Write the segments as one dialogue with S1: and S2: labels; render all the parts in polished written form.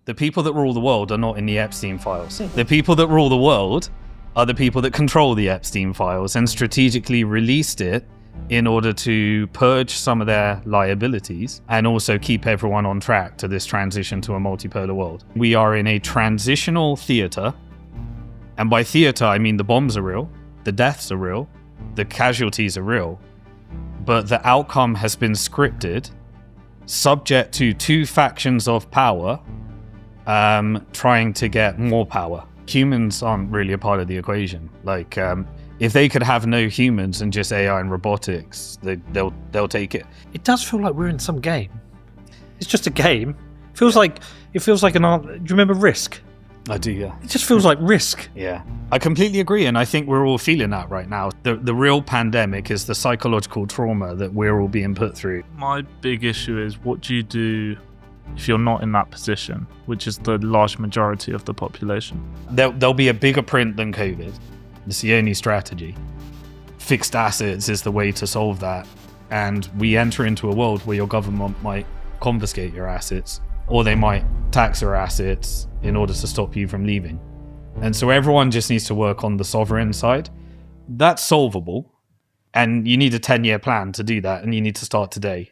S1: The people that rule the world are not in the Epstein files. The people that rule the world are the people that control the Epstein files and strategically released it in order to purge some of their liabilities and also keep everyone on track to this transition to a multipolar world. We are in a transitional theater. And by theater, I mean the bombs are real, the deaths are real, the casualties are real, but the outcome has been scripted, subject to two factions of power trying to get more power. Humans aren't really a part of the equation. Like, if they could have no humans and just AI and robotics, they'll take it.
S2: It does feel like we're in some game. It's just a game. It feels like an art. Do you remember Risk?
S1: I do, yeah.
S2: It just feels like Risk.
S1: Yeah, I completely agree, and I think we're all feeling that right now. The real pandemic is the psychological trauma that we're all being put through.
S3: My big issue is, what do you do if you're not in that position, which is the large majority of the population?
S1: There'll be a bigger print than COVID. It's the only strategy. Fixed assets is the way to solve that, and we enter into a world where your government might confiscate your assets, or they might tax your assets in order to stop you from leaving. And so everyone just needs to work on the sovereign side. That's solvable, and you need a 10-year plan to do that, and you need to start today.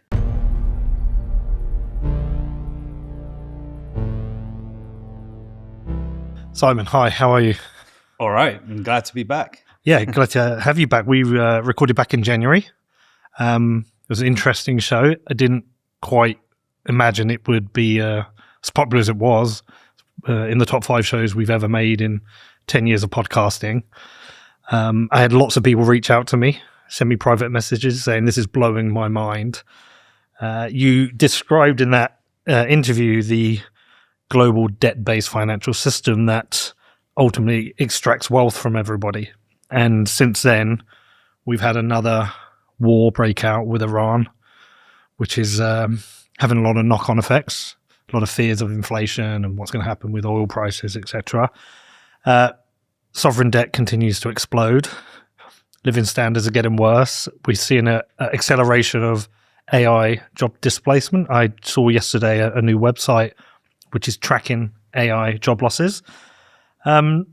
S2: Simon, hi, how are you?
S1: All right, I'm glad to be back.
S2: Yeah, glad to have you back. We recorded back in January. It was an interesting show. I didn't quite imagine it would be as popular as it was, in the top 5 shows we've ever made in 10 years of podcasting. I had lots of people reach out to me, send me private messages saying this is blowing my mind. You described in that interview the global debt-based financial system that ultimately extracts wealth from everybody. And since then, we've had another war break out with Iran, which is having a lot of knock-on effects, a lot of fears of inflation and what's going to happen with oil prices, etc. Sovereign debt continues to explode. Living standards are getting worse. We're seeing an acceleration of AI job displacement. I saw yesterday a new website which is tracking AI job losses. So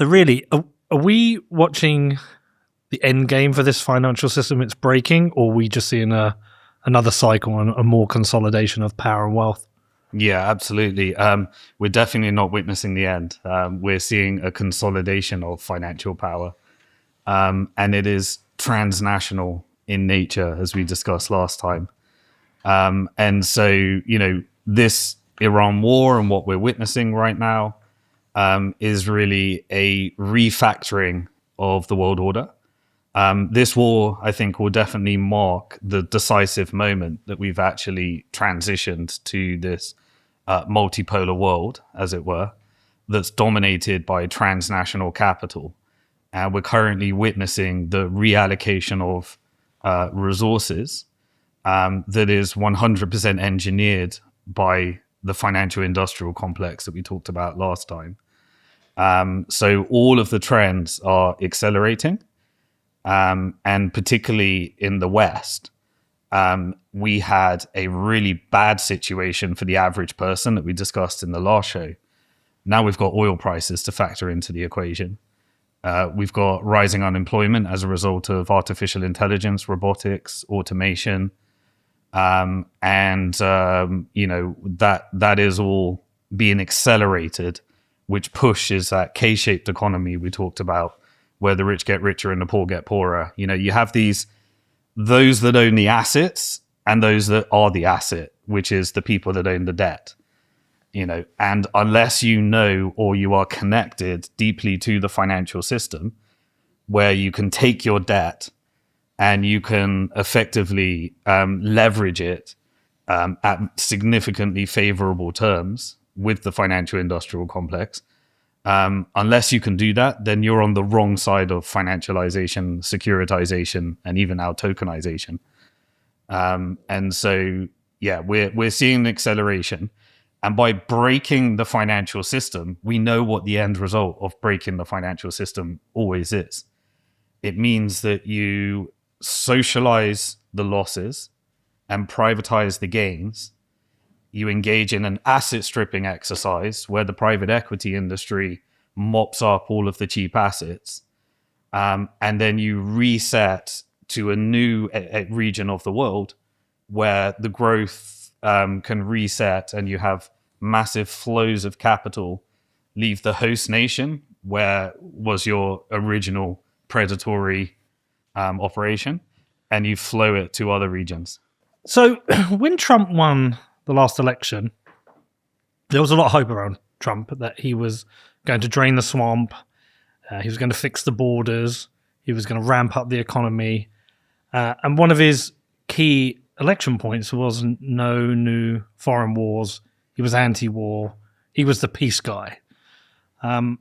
S2: really, are we watching the end game for this financial system it's breaking, or are we just seeing another cycle and a more consolidation of power and wealth?
S1: Yeah, absolutely. We're definitely not witnessing the end. We're seeing a consolidation of financial power. And it is transnational in nature, as we discussed last time. And so, this Iran war and what we're witnessing right now is really a refactoring of the world order. This war, I think, will definitely mark the decisive moment that we've actually transitioned to this multipolar world, as it were, that's dominated by transnational capital. And we're currently witnessing the reallocation of resources that is 100% engineered by the financial industrial complex that we talked about last time. So all of the trends are accelerating. And particularly in the West, we had a really bad situation for the average person that we discussed in the last show. Now we've got oil prices to factor into the equation. We've got rising unemployment as a result of artificial intelligence, robotics, automation. That is all being accelerated, which pushes that K-shaped economy we talked about, where the rich get richer and the poor get poorer. You have those that own the assets and those that are the asset, which is the people that own the debt. And unless you know or you are connected deeply to the financial system, where you can take your debt and you can effectively leverage it at significantly favorable terms with the financial industrial complex, unless you can do that, then you're on the wrong side of financialization, securitization, and even now tokenization. And so, yeah, we're seeing an acceleration. And by breaking the financial system, we know what the end result of breaking the financial system always is. It means that you socialize the losses and privatize the gains, you engage in an asset stripping exercise where the private equity industry mops up all of the cheap assets, and then you reset to a new region of the world where the growth can reset, and you have massive flows of capital leave the host nation, where was your original predatory operation, and you flow it to other regions.
S2: So when Trump won the last election, there was a lot of hope around Trump that he was going to drain the swamp, he was going to fix the borders, he was going to ramp up the economy, and one of his key election points was no new foreign wars. He was anti-war. He was the peace guy. And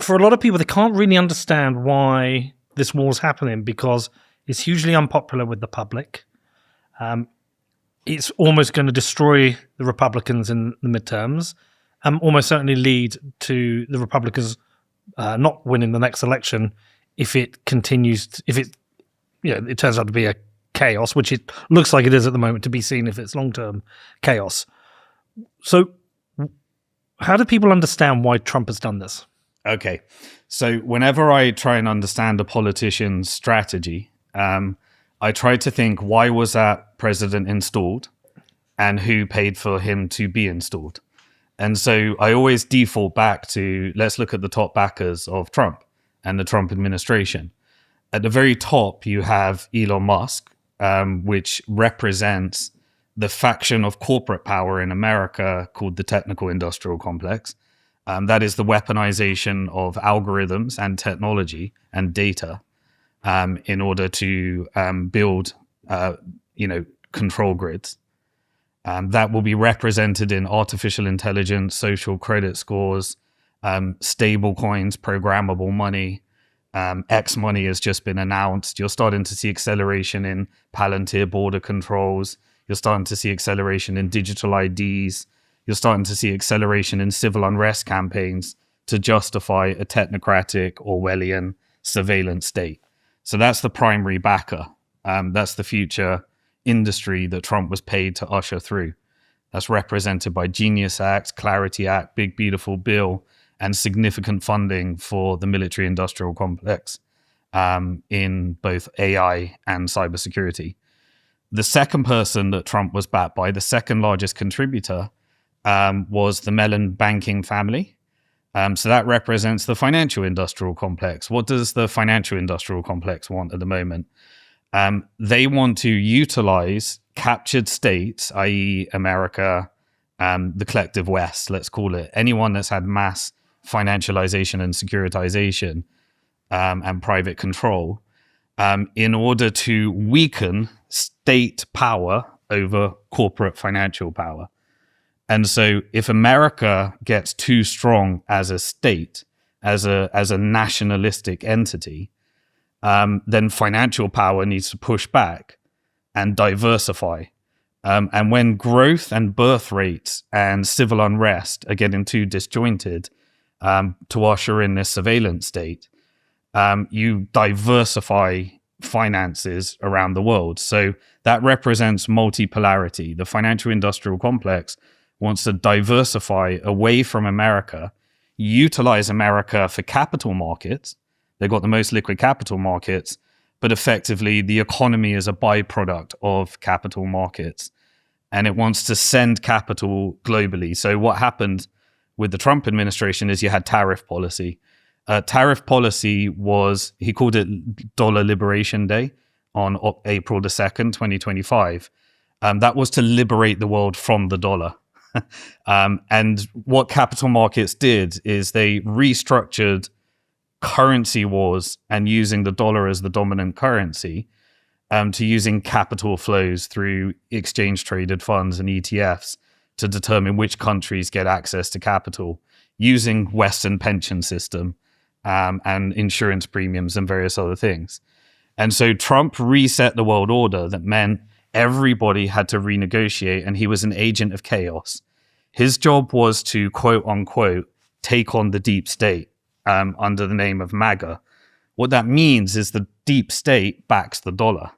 S2: for a lot of people, they can't really understand why this war's happening, because it's hugely unpopular with the public. It's almost going to destroy the Republicans in the midterms, and almost certainly lead to the Republicans not winning the next election if it continues. If it, it turns out to be a chaos, which it looks like it is at the moment, to be seen if it's long-term chaos. So, how do people understand why Trump has done this?
S1: Okay, so whenever I try and understand a politician's strategy, I try to think, why was that president installed and who paid for him to be installed? And so I always default back to, let's look at the top backers of Trump and the Trump administration. At the very top, you have Elon Musk, which represents the faction of corporate power in America called the technical industrial complex. That is the weaponization of algorithms and technology and data in order to build, control grids. That will be represented in artificial intelligence, social credit scores, stable coins, programmable money. X money has just been announced. You're starting to see acceleration in Palantir border controls. You're starting to see acceleration in digital IDs. You're starting to see acceleration in civil unrest campaigns to justify a technocratic Orwellian surveillance state. So that's the primary backer. That's the future industry that Trump was paid to usher through. That's represented by Genius Act, Clarity Act, Big Beautiful Bill, and significant funding for the military industrial complex in both AI and cybersecurity. The second person that Trump was backed by, the second largest contributor, was the Mellon banking family. So that represents the financial industrial complex. What does the financial industrial complex want at the moment? They want to utilize captured states, i.e. America, the collective West, let's call it, anyone that's had mass financialization and securitization and private control, in order to weaken state power over corporate financial power. And so if America gets too strong as a state, as a nationalistic entity, then financial power needs to push back and diversify. And when growth and birth rates and civil unrest are getting too disjointed to usher in this surveillance state, you diversify finances around the world. So that represents multipolarity. The financial industrial complex wants to diversify away from America, utilize America for capital markets. They've got the most liquid capital markets, but effectively the economy is a byproduct of capital markets, and it wants to send capital globally. So what happened with the Trump administration is you had tariff policy. Tariff policy was, he called it Dollar Liberation Day on April the 2nd, 2025. That was to liberate the world from the dollar. And what capital markets did is they restructured currency wars and using the dollar as the dominant currency to using capital flows through exchange traded funds and ETFs to determine which countries get access to capital using Western pension system and insurance premiums and various other things. And so Trump reset the world order that meant everybody had to renegotiate, and he was an agent of chaos. His job was to, quote unquote, take on the deep state under the name of MAGA. What that means is the deep state backs the dollar.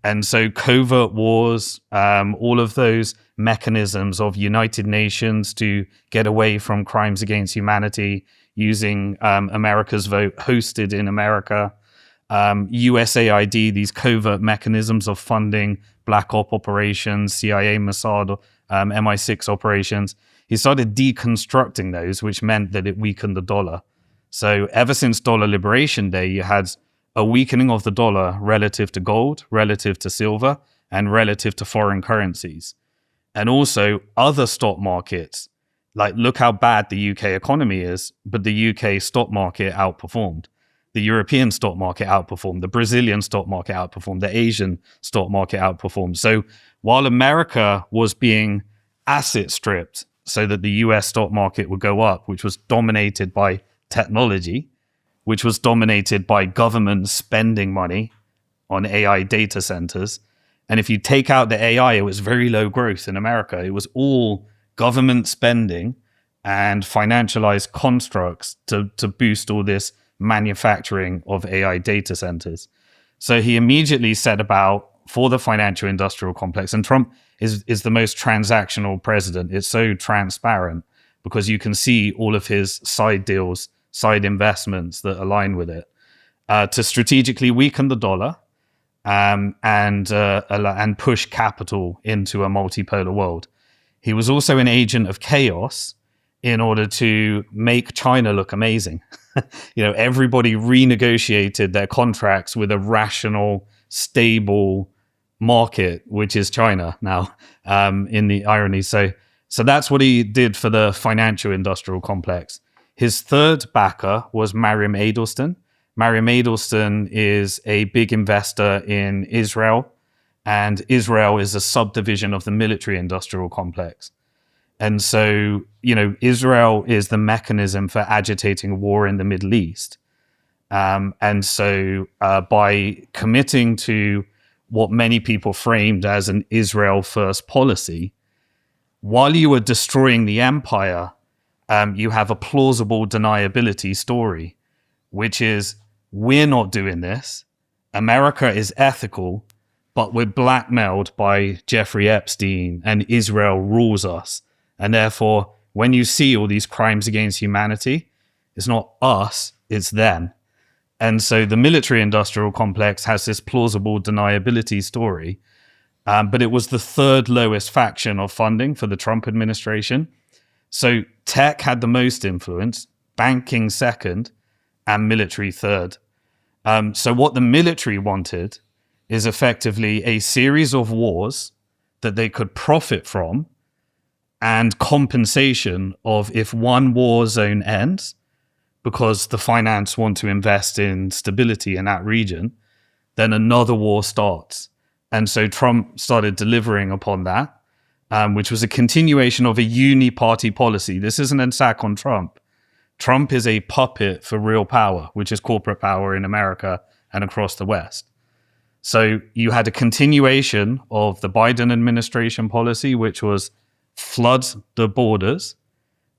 S1: And so covert wars, all of those mechanisms of United Nations to get away from crimes against humanity, using America's vote hosted in America, USAID, these covert mechanisms of funding black op operations, CIA, Mossad, MI6 operations. He started deconstructing those, which meant that it weakened the dollar. So ever since Dollar Liberation Day, you had a weakening of the dollar relative to gold, relative to silver, and relative to foreign currencies. And also other stock markets, like look how bad the UK economy is, but the UK stock market outperformed. The European stock market outperformed, the Brazilian stock market outperformed, the Asian stock market outperformed. So while America was being asset stripped so that the US stock market would go up, which was dominated by technology, which was dominated by government spending money on AI data centers. And if you take out the AI, it was very low growth in America. It was all government spending and financialized constructs to boost all this manufacturing of AI data centers. So he immediately set about for the financial industrial complex. And Trump is the most transactional president. It's so transparent because you can see all of his side deals, side investments that align with it, to strategically weaken the dollar and push capital into a multipolar world. He was also an agent of chaos in order to make China look amazing. Everybody renegotiated their contracts with a rational, stable market, which is China now, in the irony. So that's what he did for the financial industrial complex. His third backer was Mariam Edelstein. Mariam Edelstein is a big investor in Israel, and Israel is a subdivision of the military industrial complex. And so, Israel is the mechanism for agitating war in the Middle East. And so by committing to what many people framed as an Israel first policy, while you were destroying the empire, you have a plausible deniability story, which is, we're not doing this. America is ethical, but we're blackmailed by Jeffrey Epstein and Israel rules us. And therefore, when you see all these crimes against humanity, it's not us, it's them. And so the military industrial complex has this plausible deniability story, but it was the third lowest faction of funding for the Trump administration. So tech had the most influence, banking second, and military third. So what the military wanted is effectively a series of wars that they could profit from, and compensation of if one war zone ends, because the finance want to invest in stability in that region, then another war starts. And so Trump started delivering upon that, which was a continuation of a uni-party policy. This isn't an attack on Trump. Trump is a puppet for real power, which is corporate power in America and across the West. So you had a continuation of the Biden administration policy, which was flood the borders.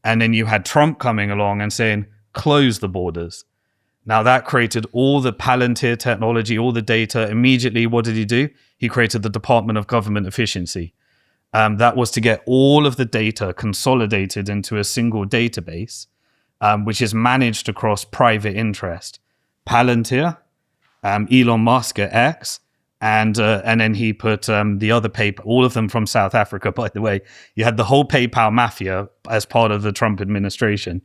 S1: And then you had Trump coming along and saying, close the borders. Now that created all the Palantir technology, all the data. Immediately, what did he do? He created the Department of Government Efficiency. That was to get all of the data consolidated into a single database, which is managed across private interest. Palantir, Elon Musk at X, and then he put the other PayPal, all of them from South Africa, by the way. You had the whole PayPal mafia as part of the Trump administration.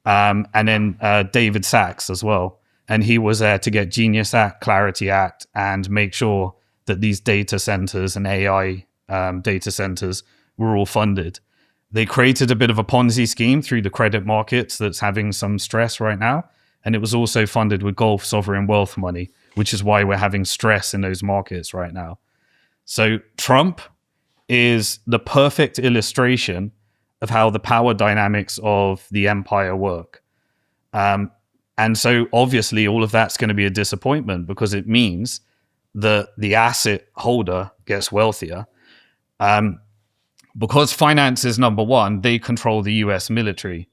S1: And then David Sachs as well. And he was there to get Genius Act, Clarity Act, and make sure that these data centers and AI data centers were all funded. They created a bit of a Ponzi scheme through the credit markets that's having some stress right now. And it was also funded with Gulf sovereign wealth money, which is why we're having stress in those markets right now. So Trump is the perfect illustration of how the power dynamics of the empire work. And so obviously all of that's going to be a disappointment because it means that the asset holder gets wealthier. Because finance is number one, they control the US military.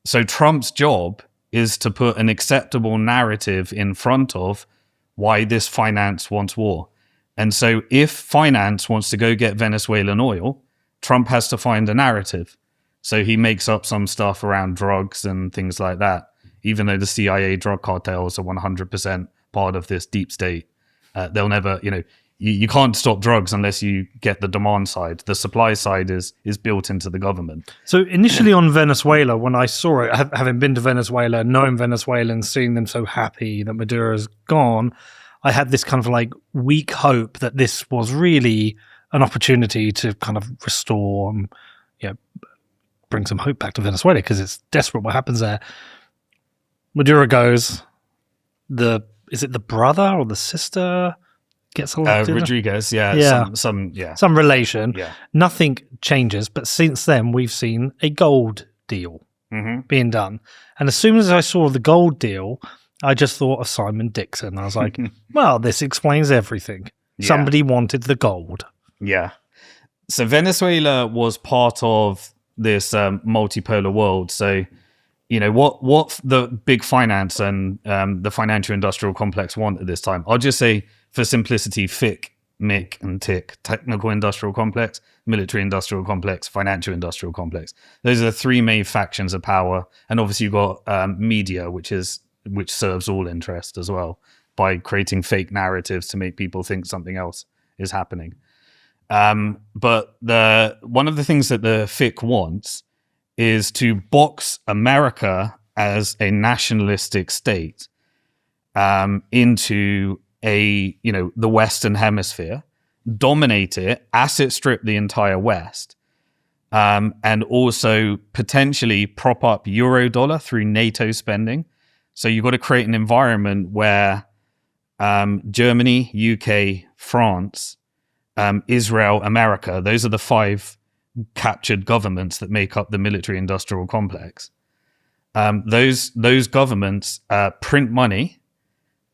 S1: So Trump's job is to put an acceptable narrative in front of why this finance wants war. And so if finance wants to go get Venezuelan oil, Trump has to find a narrative. So he makes up some stuff around drugs and things like that, even though the CIA drug cartels are 100% part of this deep state. They'll never, you can't stop drugs unless you get the demand side. The supply side is built into the government.
S2: So initially on Venezuela, when I saw it, having been to Venezuela, knowing Venezuelans, seeing them so happy that Maduro's gone, I had this kind of like weak hope that this was really an opportunity to kind of restore, bring some hope back to Venezuela, because it's desperate what happens there. Maduro goes, is it the brother or the sister gets elected?
S1: Rodriguez, some
S2: relation.
S1: Yeah.
S2: Nothing changes, but since then we've seen a gold deal being done. And as soon as I saw the gold deal, I just thought of Simon Dixon. I was like, well, this explains everything. Yeah. Somebody wanted the gold.
S1: Yeah. So Venezuela was part of this multipolar world. So, what the big finance and the financial industrial complex want at this time, I'll just say for simplicity, FIC, MIC, and TIC, technical industrial complex, military industrial complex, financial industrial complex. Those are the three main factions of power. And obviously you've got media, which serves all interest as well by creating fake narratives to make people think something else is happening. But one of the things that the FIC wants is to box America as a nationalistic state into the Western Hemisphere, dominate it, asset strip the entire West, and also potentially prop up Eurodollar through NATO spending. So you've got to create an environment where Germany, UK, France, Israel, America, those are the 5 captured governments that make up the military industrial complex. Those governments print money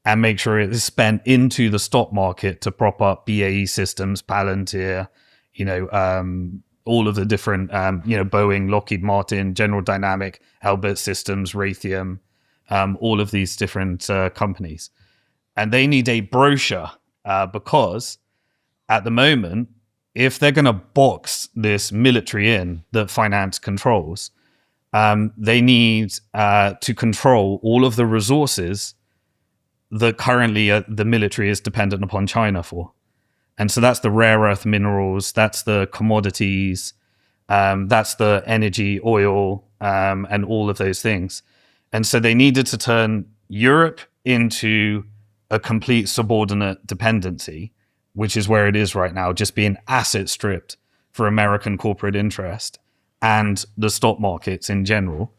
S1: and make sure it is spent into the stock market to prop up BAE Systems, Palantir, all of the different, Boeing, Lockheed Martin, General Dynamic, Elbit Systems, Raytheon, all of these different companies. And they need a brochure because at the moment, if they're going to box this military in that finance controls, they need to control all of the resources that currently the military is dependent upon China for. And so that's the rare earth minerals, that's the commodities, that's the energy, oil, and all of those things. And so they needed to turn Europe into a complete subordinate dependency, which is where it is right now, just being asset stripped for American corporate interest and the stock markets in general.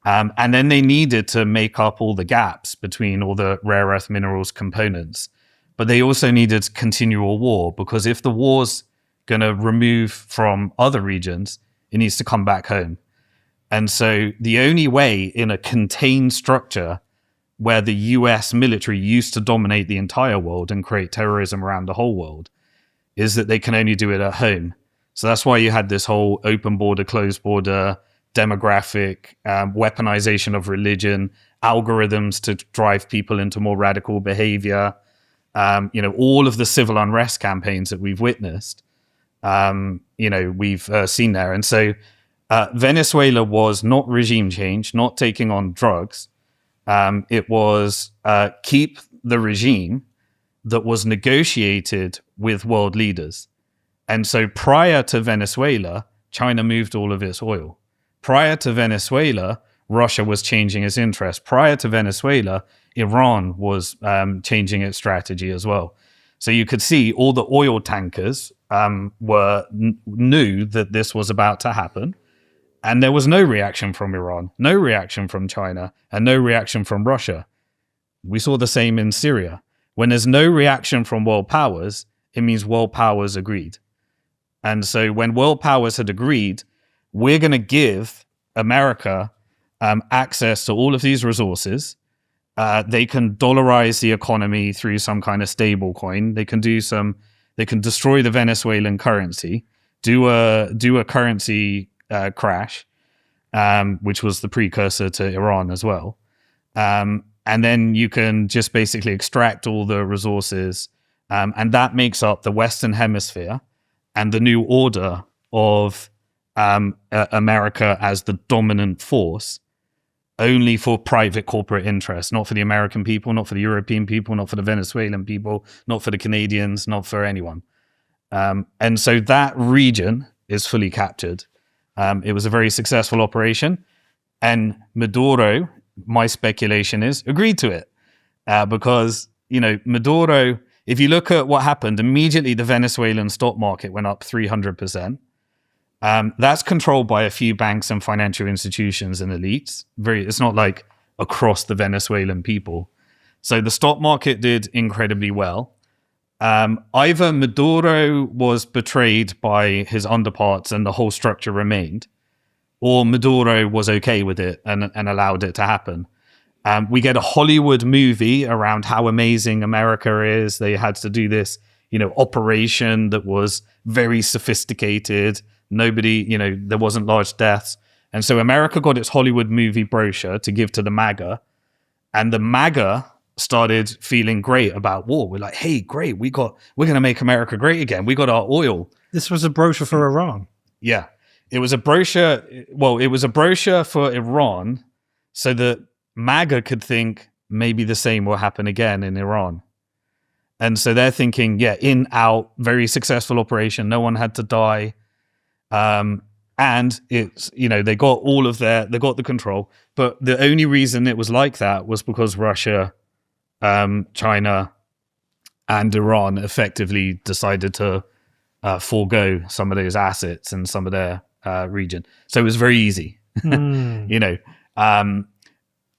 S1: And then they needed to make up all the gaps between all the rare earth minerals components. But they also needed continual war, because if the war's going to remove from other regions, it needs to come back home. And so the only way in a contained structure where the US military used to dominate the entire world and create terrorism around the whole world is that they can only do it at home. So that's why you had this whole open border, closed border, demographic, weaponization of religion, algorithms to drive people into more radical behavior, all of the civil unrest campaigns that we've witnessed, we've seen there. And so Venezuela was not regime change, not taking on drugs. It was keep the regime that was negotiated with world leaders. And so prior to Venezuela, China moved all of its oil. Prior to Venezuela, Russia was changing its interest. Prior to Venezuela, Iran was changing its strategy as well. So you could see all the oil tankers knew that this was about to happen. And there was no reaction from Iran, no reaction from China, and no reaction from Russia. We saw the same in Syria. When there's no reaction from world powers, it means world powers agreed. And so when world powers had agreed, we're going to give America access to all of these resources. They can dollarize the economy through some kind of stable coin. They can destroy the Venezuelan currency, do a currency crash, which was the precursor to Iran as well. And then you can just basically extract all the resources And that makes up the Western Hemisphere and the new order of America as the dominant force, only for private corporate interests, not for the American people, not for the European people, not for the Venezuelan people, not for the Canadians, not for anyone. And so that region is fully captured. It was a very successful operation. And Maduro, my speculation is, agreed to it. Because, Maduro, if you look at what happened, immediately the Venezuelan stock market went up 300%. That's controlled by a few banks and financial institutions and elites. It's not like across the Venezuelan people. So the stock market did incredibly well. Either Maduro was betrayed by his underparts and the whole structure remained, or Maduro was okay with it and allowed it to happen. We get a Hollywood movie around how amazing America is. They had to do this, operation that was very sophisticated. Nobody, there wasn't large deaths. And so America got its Hollywood movie brochure to give to the MAGA. And the MAGA started feeling great about war. We're like, hey, great, we're going to make America great again. We got our oil.
S2: This was a brochure for Iran.
S1: Yeah. It was a brochure. Well, it was a brochure for Iran so that MAGA could think maybe the same will happen again in Iran. And so they're thinking, yeah, in, out, very successful operation. No one had to die. And it's, they got they got the control. But the only reason it was like that was because Russia, China, and Iran effectively decided to forego some of those assets and some of their region. So it was very easy.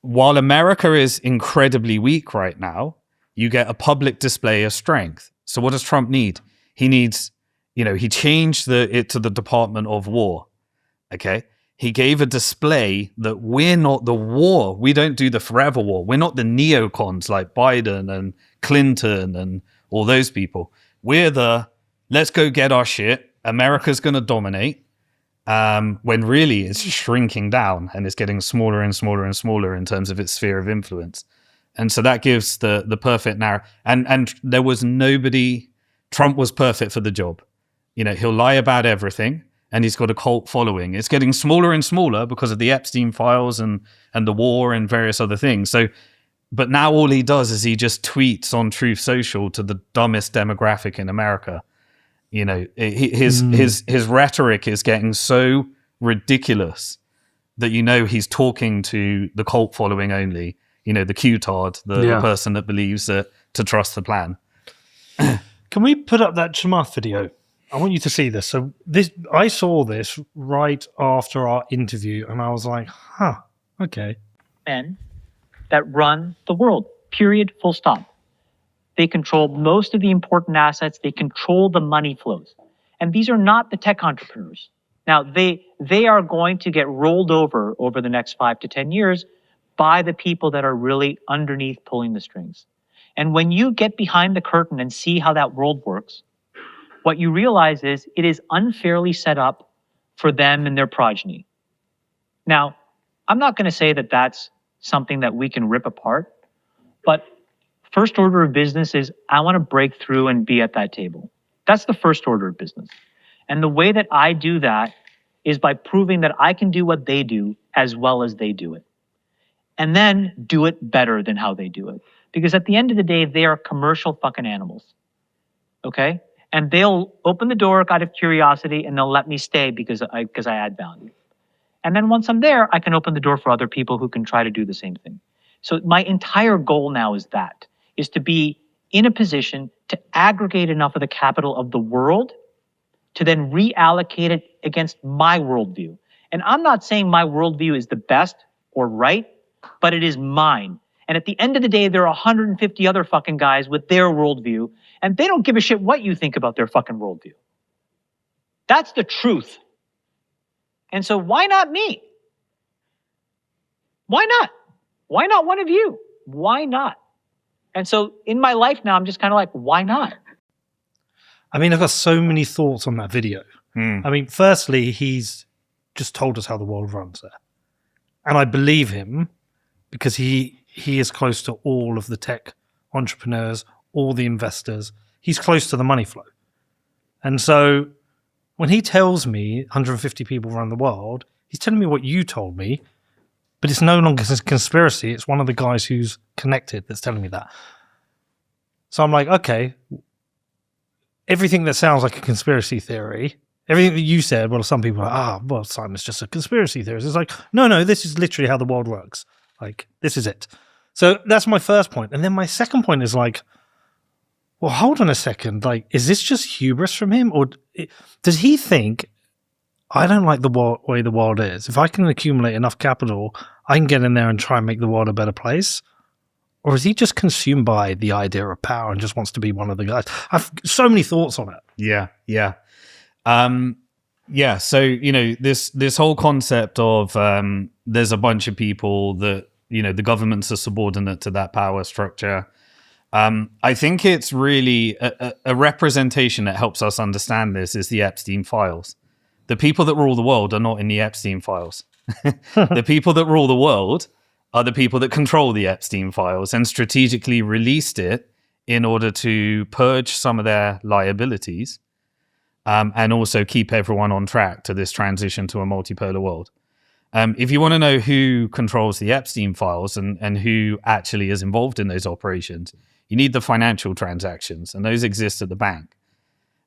S1: While America is incredibly weak right now, you get a public display of strength. So what does Trump need? He needs, he changed it to the Department of War. Okay. He gave a display that we're not the war. We don't do the forever war. We're not the neocons like Biden and Clinton and all those people. We're let's go get our shit. America's going to dominate. When really it's shrinking down and it's getting smaller and smaller and smaller in terms of its sphere of influence. And so that gives the perfect narrative. And there was nobody, Trump was perfect for the job. He'll lie about everything and he's got a cult following. It's getting smaller and smaller because of the Epstein files and the war and various other things. So, but now all he does is he just tweets on Truth Social to the dumbest demographic in America. His rhetoric is getting so ridiculous that he's talking to the cult following only. The Q-tard, the person that believes to trust the plan.
S2: Can we put up that Chamath video? I want you to see this. So I saw this right after our interview, and I was like, okay.
S4: Men that run the world, period, full stop. They control most of the important assets. They control the money flows. And these are not the tech entrepreneurs. Now, they are going to get rolled over the next 5 to 10 years by the people that are really underneath pulling the strings. And when you get behind the curtain and see how that world works, what you realize is it is unfairly set up for them and their progeny. Now, I'm not going to say that that's something that we can rip apart, but first order of business is I want to break through and be at that table. That's the first order of business. And the way that I do that is by proving that I can do what they do as well as they do it. And then do it better than how they do it. Because at the end of the day, they are commercial fucking animals. Okay? And they'll open the door out of curiosity and they'll let me stay because I add value. And then once I'm there, I can open the door for other people who can try to do the same thing. So my entire goal now is to be in a position to aggregate enough of the capital of the world to then reallocate it against my worldview. And I'm not saying my worldview is the best or right, but it is mine. And at the end of the day, there are 150 other fucking guys with their worldview, and they don't give a shit what you think about their fucking worldview. That's the truth. And so why not me? Why not? Why not one of you? Why not? And so in my life now, I'm just kind of like, why not?
S2: I mean, I've got so many thoughts on that video. I mean, firstly, he's just told us how the world runs there. And I believe him because he is close to all of the tech entrepreneurs, all the investors. he's close to the money flow. And so when he tells me 150 people around the world, he's telling me what you told me, but it's no longer a conspiracy. It's one of the guys who's connected that's telling me that. So I'm like, okay, everything that sounds like a conspiracy theory, everything that you said, well, some people are like, well, Simon's just a conspiracy theorist. It's like, no, this is literally how the world works. Like, this is it. So that's my first point. And then my second point is like, well, hold on a second. Like, is this just hubris from him? Or does he think, I don't like the way the world is. If I can accumulate enough capital, I can get in there and try and make the world a better place? Or is he just consumed by the idea of power and just wants to be one of the guys? I've so many thoughts on it.
S1: Yeah. So, this whole concept of there's a bunch of people that, the governments are subordinate to that power structure. I think it's really a representation that helps us understand this is the Epstein files. The people that rule the world are not in the Epstein files. The people that rule the world are the people that control the Epstein files and strategically released it in order to purge some of their liabilities and also keep everyone on track to this transition to a multipolar world. If you want to know who controls the Epstein files and who actually is involved in those operations, you need the financial transactions, and those exist at the bank.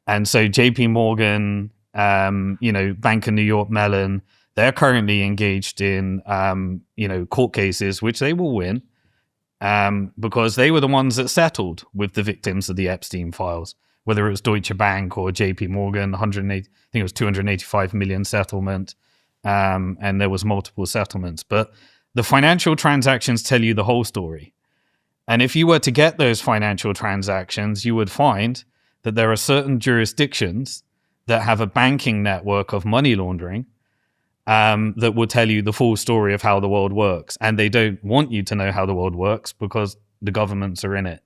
S1: And so JP Morgan, Bank of New York Mellon, they're currently engaged in, court cases, which they will win because they were the ones that settled with the victims of the Epstein files, whether it was Deutsche Bank or JP Morgan, I think it was 285 million settlement, and there was multiple settlements. But the financial transactions tell you the whole story. And if you were to get those financial transactions, you would find that there are certain jurisdictions that have a banking network of money laundering that will tell you the full story of how the world works. And they don't want you to know how the world works because the governments are in it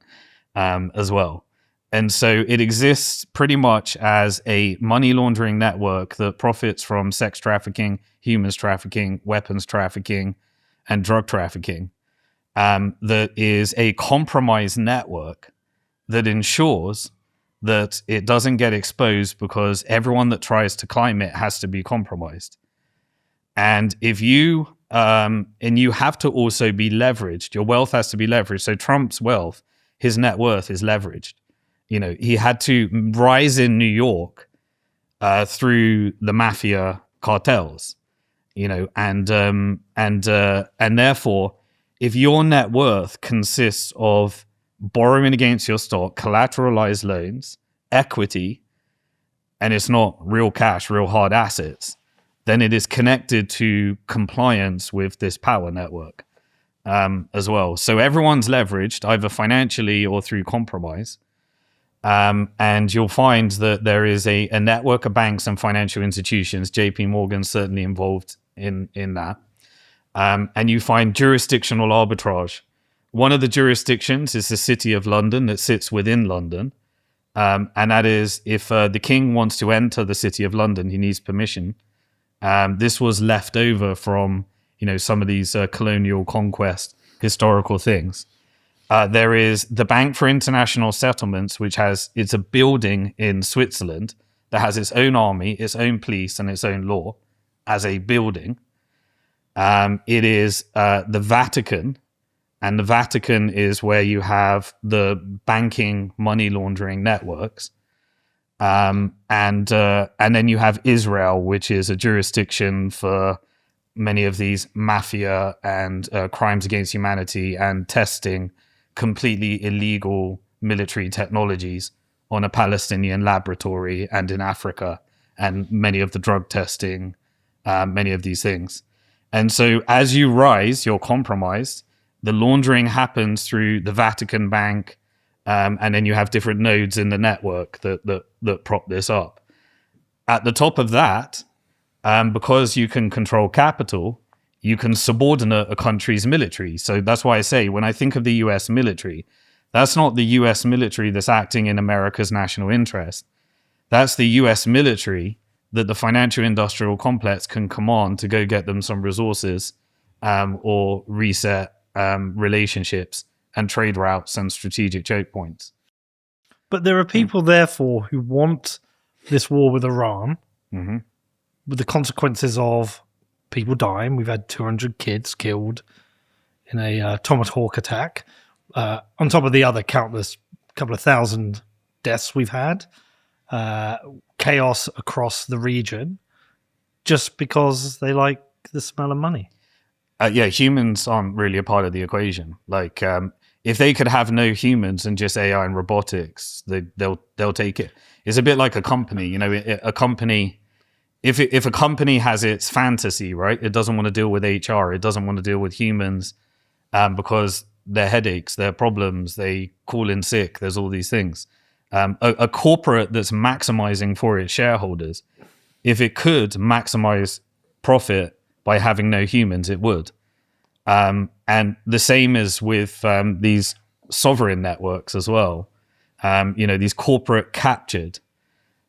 S1: as well. And so it exists pretty much as a money laundering network that profits from sex trafficking, humans trafficking, weapons trafficking, and drug trafficking. That is a compromised network that ensures that it doesn't get exposed because everyone that tries to climb it has to be compromised. And if you you have to also be leveraged, your wealth has to be leveraged. So Trump's wealth, his net worth is leveraged. He had to rise in New York through the mafia cartels, and therefore, if your net worth consists of borrowing against your stock, collateralized loans, equity, and it's not real cash, real hard assets, then it is connected to compliance with this power network as well. So everyone's leveraged either financially or through compromise. And you'll find that there is a network of banks and financial institutions. JP Morgan's certainly involved in that. And you find jurisdictional arbitrage. One of the jurisdictions is the City of London that sits within London. And that is if the king wants to enter the City of London, he needs permission. This was left over from, some of these colonial conquest historical things. There is the Bank for International Settlements, which it's a building in Switzerland that has its own army, its own police, and its own law as a building. It is the Vatican, and the Vatican is where you have the banking money laundering networks. And then you have Israel, which is a jurisdiction for many of these mafia and crimes against humanity and testing completely illegal military technologies on a Palestinian laboratory and in Africa, and many of the drug testing, many of these things. And so as you rise, you're compromised. The laundering happens through the Vatican Bank, and then you have different nodes in the network that prop this up. At the top of that, because you can control capital, you can subordinate a country's military. So that's why I say, when I think of the US military, that's not the US military that's acting in America's national interest. That's the US military that the financial industrial complex can command to go get them some resources or reset relationships and trade routes and strategic choke points.
S2: But there are people, therefore, who want this war with Iran, with the consequences of people dying. We've had 200 kids killed in a Tomahawk attack, on top of the other countless couple of thousand deaths we've had, chaos across the region, just because they like the smell of money.
S1: Humans aren't really a part of the equation. Like, if they could have no humans and just AI and robotics, they'll take it. It's a bit like a company. You know, a company, if a company has its fantasy, right, it doesn't want to deal with HR, it doesn't want to deal with humans, because their headaches, their problems, they call in sick. There's all these things. A corporate that's maximizing for its shareholders, if it could maximize profit by having no humans, it would. And the same is with these sovereign networks as well. These corporate captured.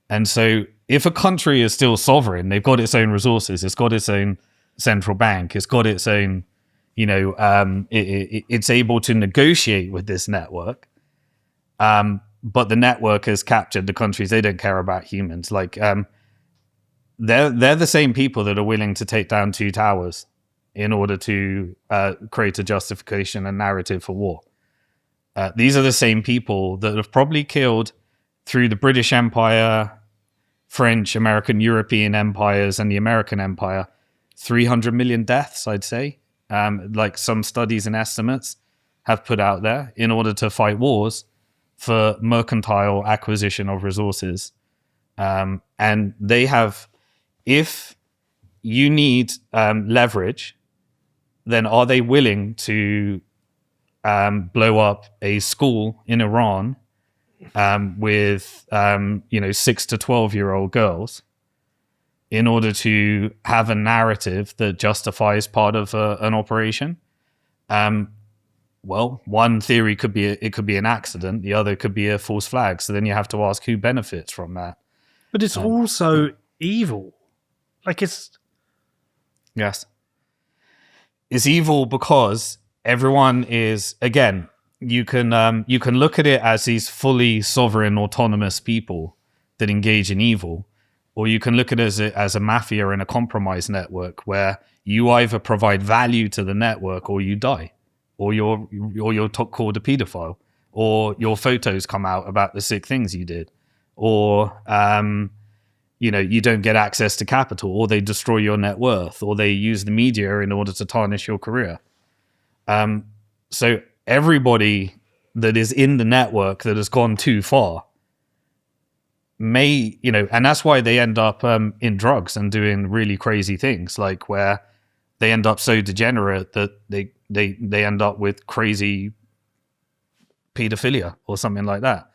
S1: And so if a country is still sovereign, they've got its own resources, it's got its own central bank, it's got its own, it's able to negotiate with this network. But the network has captured the countries. They don't care about humans. Like, they're the same people that are willing to take down 2 towers in order to create a justification and narrative for war. These are the same people that have probably killed, through the British Empire, French, American, European empires, and the American Empire, 300 million deaths, I'd say. Like some studies and estimates have put out there, in order to fight wars for mercantile acquisition of resources. And they have, if you need leverage, then are they willing to blow up a school in Iran with 6 to 12-year-old girls in order to have a narrative that justifies part of an operation? Well, one theory could be it could be an accident, the other could be a false flag. So then you have to ask who benefits from that.
S2: But it's also evil. Like,
S1: Yes. It's evil because everyone is, again, you can look at it as these fully sovereign, autonomous people that engage in evil, or you can look at it as a mafia and a compromise network where you either provide value to the network or you die, or you're called a pedophile, or your photos come out about the sick things you did, or you don't get access to capital, or they destroy your net worth, or they use the media in order to tarnish your career. So everybody that is in the network that has gone too far may, and that's why they end up in drugs and doing really crazy things, like where they end up so degenerate that they end up with crazy pedophilia or something like that,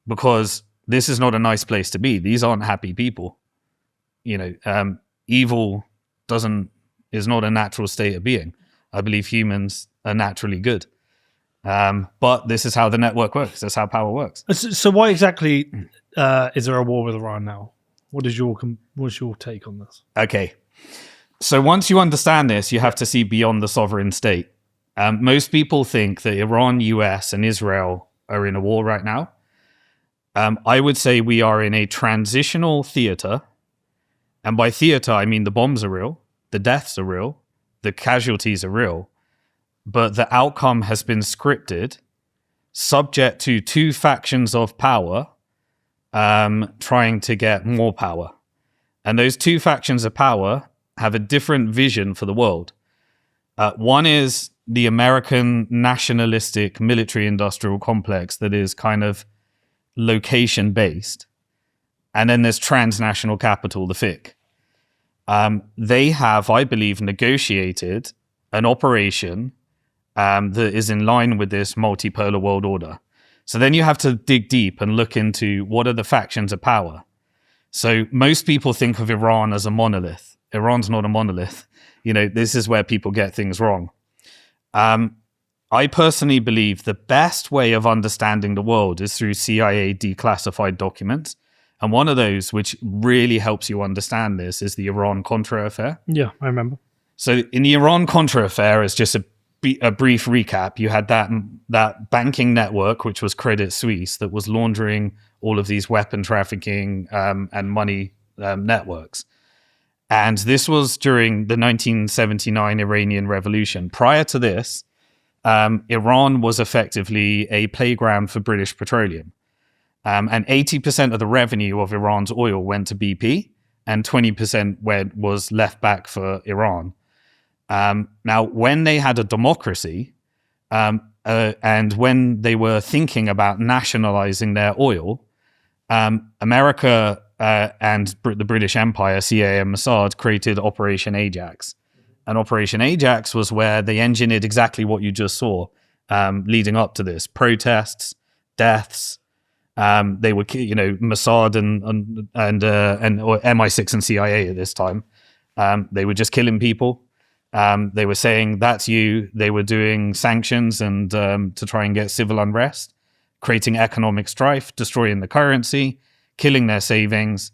S1: because this is not a nice place to be. These aren't happy people. Evil is not a natural state of being. I believe humans are naturally good. But this is how the network works. That's how power works.
S2: So why exactly is there a war with Iran now? What's your take on this?
S1: Okay. So once you understand this, you have to see beyond the sovereign state. Most people think that Iran, US, and Israel are in a war right now. I would say we are in a transitional theater. And by theater, I mean the bombs are real, the deaths are real, the casualties are real, but the outcome has been scripted, subject to 2 factions of power trying to get more power. And those 2 factions of power have a different vision for the world. One is the American nationalistic military-industrial complex that is kind of location-based. And then there's transnational capital, the FIC. They have, I believe, negotiated an operation that is in line with this multipolar world order. So then you have to dig deep and look into what are the factions of power. So most people think of Iran as a monolith. Iran's not a monolith. This is where people get things wrong. I personally believe the best way of understanding the world is through CIA declassified documents. And one of those, which really helps you understand this, is the Iran-Contra affair.
S2: Yeah, I remember.
S1: So in the Iran-Contra affair, it's just a a brief recap, you had that banking network, which was Credit Suisse, that was laundering all of these weapon trafficking and money networks. And this was during the 1979 Iranian Revolution. Prior to this, Iran was effectively a playground for British Petroleum. And 80% of the revenue of Iran's oil went to BP, and 20% was left back for Iran. Now, when they had a democracy, and when they were thinking about nationalizing their oil, America and the British Empire, CIA and Mossad, created Operation Ajax. And Operation Ajax was where they engineered exactly what you just saw leading up to this: protests, deaths. They were, Mossad or MI6 and CIA at this time. They were just killing people. They were saying, that's you. They were doing sanctions and to try and get civil unrest, creating economic strife, destroying the currency, killing their savings.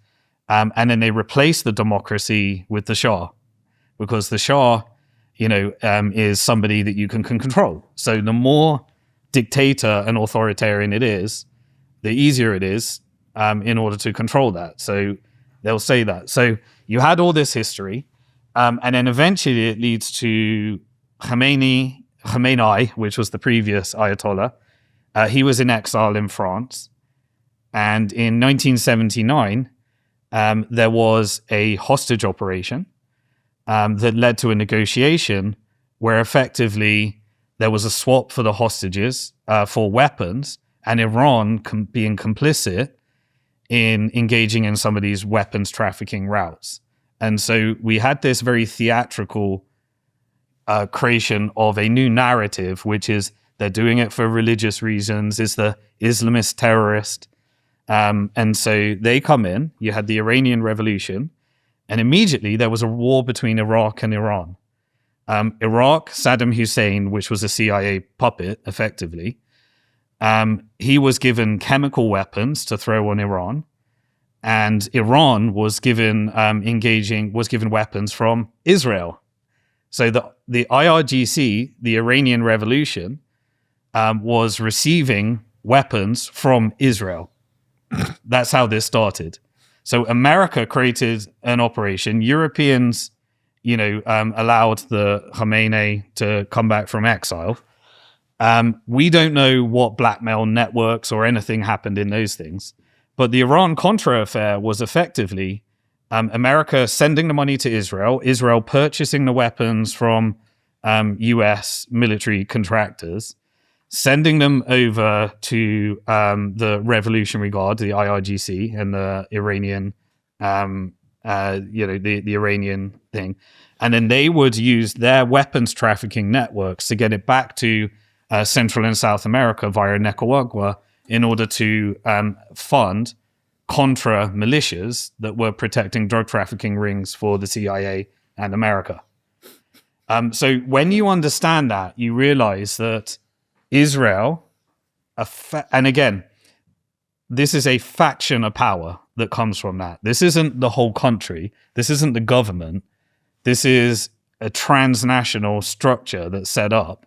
S1: And then they replaced the democracy with the Shah, because the Shah, is somebody that you can control. So the more dictator and authoritarian it is, the easier it is in order to control that. So they'll say that. So you had all this history. And then eventually it leads to Khamenei, which was the previous Ayatollah. He was in exile in France. And in 1979, there was a hostage operation that led to a negotiation where effectively there was a swap for the hostages for weapons, and Iran being complicit in engaging in some of these weapons trafficking routes. And so we had this very theatrical creation of a new narrative, which is they're doing it for religious reasons, is the Islamist terrorist. And so they come in, you had the Iranian Revolution, and immediately there was a war between Iraq and Iran. Iraq, Saddam Hussein, which was a CIA puppet, effectively, he was given chemical weapons to throw on Iran. And Iran was given weapons from Israel. So the IRGC, the Iranian Revolution, was receiving weapons from Israel. That's how this started. So America created an operation. Europeans, allowed the Khamenei to come back from exile. We don't know what blackmail networks or anything happened in those things. But the Iran-Contra affair was effectively America sending the money to Israel, Israel purchasing the weapons from US military contractors, sending them over to the Revolutionary Guard, the IRGC, and the Iranian, the Iranian thing. And then they would use their weapons trafficking networks to get it back to Central and South America via Nicaragua, in order to fund Contra militias that were protecting drug trafficking rings for the CIA and America. So when you understand that, you realize that Israel, and again, this is a faction of power that comes from that. This isn't the whole country. This isn't the government. This is a transnational structure that's set up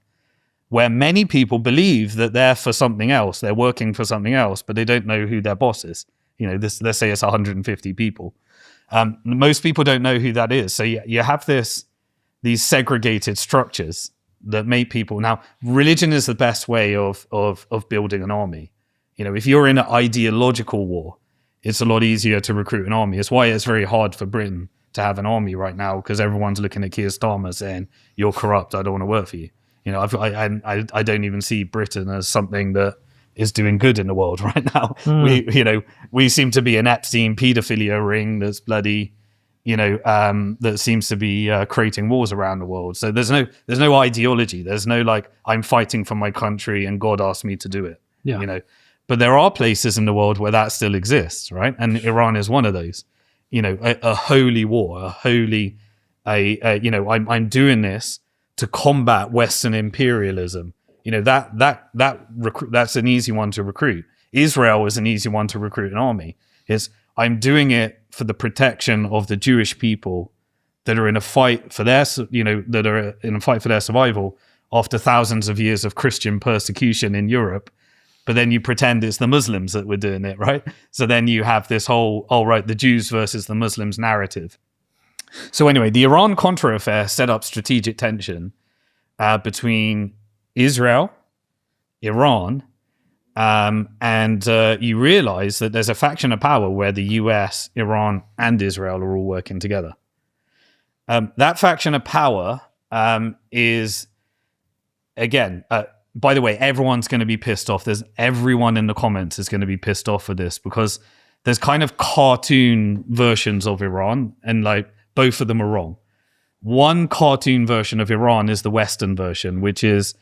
S1: where many people believe that they're for something else, they're working for something else, but they don't know who their boss is. Let's say it's 150 people. Most people don't know who that is. So you have these segregated structures that make people. Now, religion is the best way of building an army. If you're in an ideological war, it's a lot easier to recruit an army. It's why it's very hard for Britain to have an army right now, because everyone's looking at Keir Starmer saying, you're corrupt, I don't want to work for you. I don't even see Britain as something that is doing good in the world right now. We seem to be an Epstein pedophilia ring that's bloody, that seems to be creating wars around the world. So there's no ideology. There's no I'm fighting for my country and God asked me to do it.
S2: Yeah.
S1: But there are places in the world where that still exists, right? And Iran is one of those. A holy war, I'm doing this to combat Western imperialism. That's an easy one to recruit. Israel is an easy one to recruit an army. I'm doing it for the protection of the Jewish people that are in a fight for their, that are in a fight for their survival. after thousands of years of Christian persecution in Europe, but then you pretend it's the Muslims that were doing it, right? So then you have this whole, the Jews versus the Muslims narrative. So anyway, the Iran-Contra affair set up strategic tension between Israel, Iran, and you realize that there's a faction of power where the US, Iran, and Israel are all working together. That faction of power is, again, by the way, everyone's going to be pissed off. Everyone in the comments is going to be pissed off for this because there's kind of cartoon versions of Iran, and like both of them are wrong. One cartoon version of Iran is the Western version, which is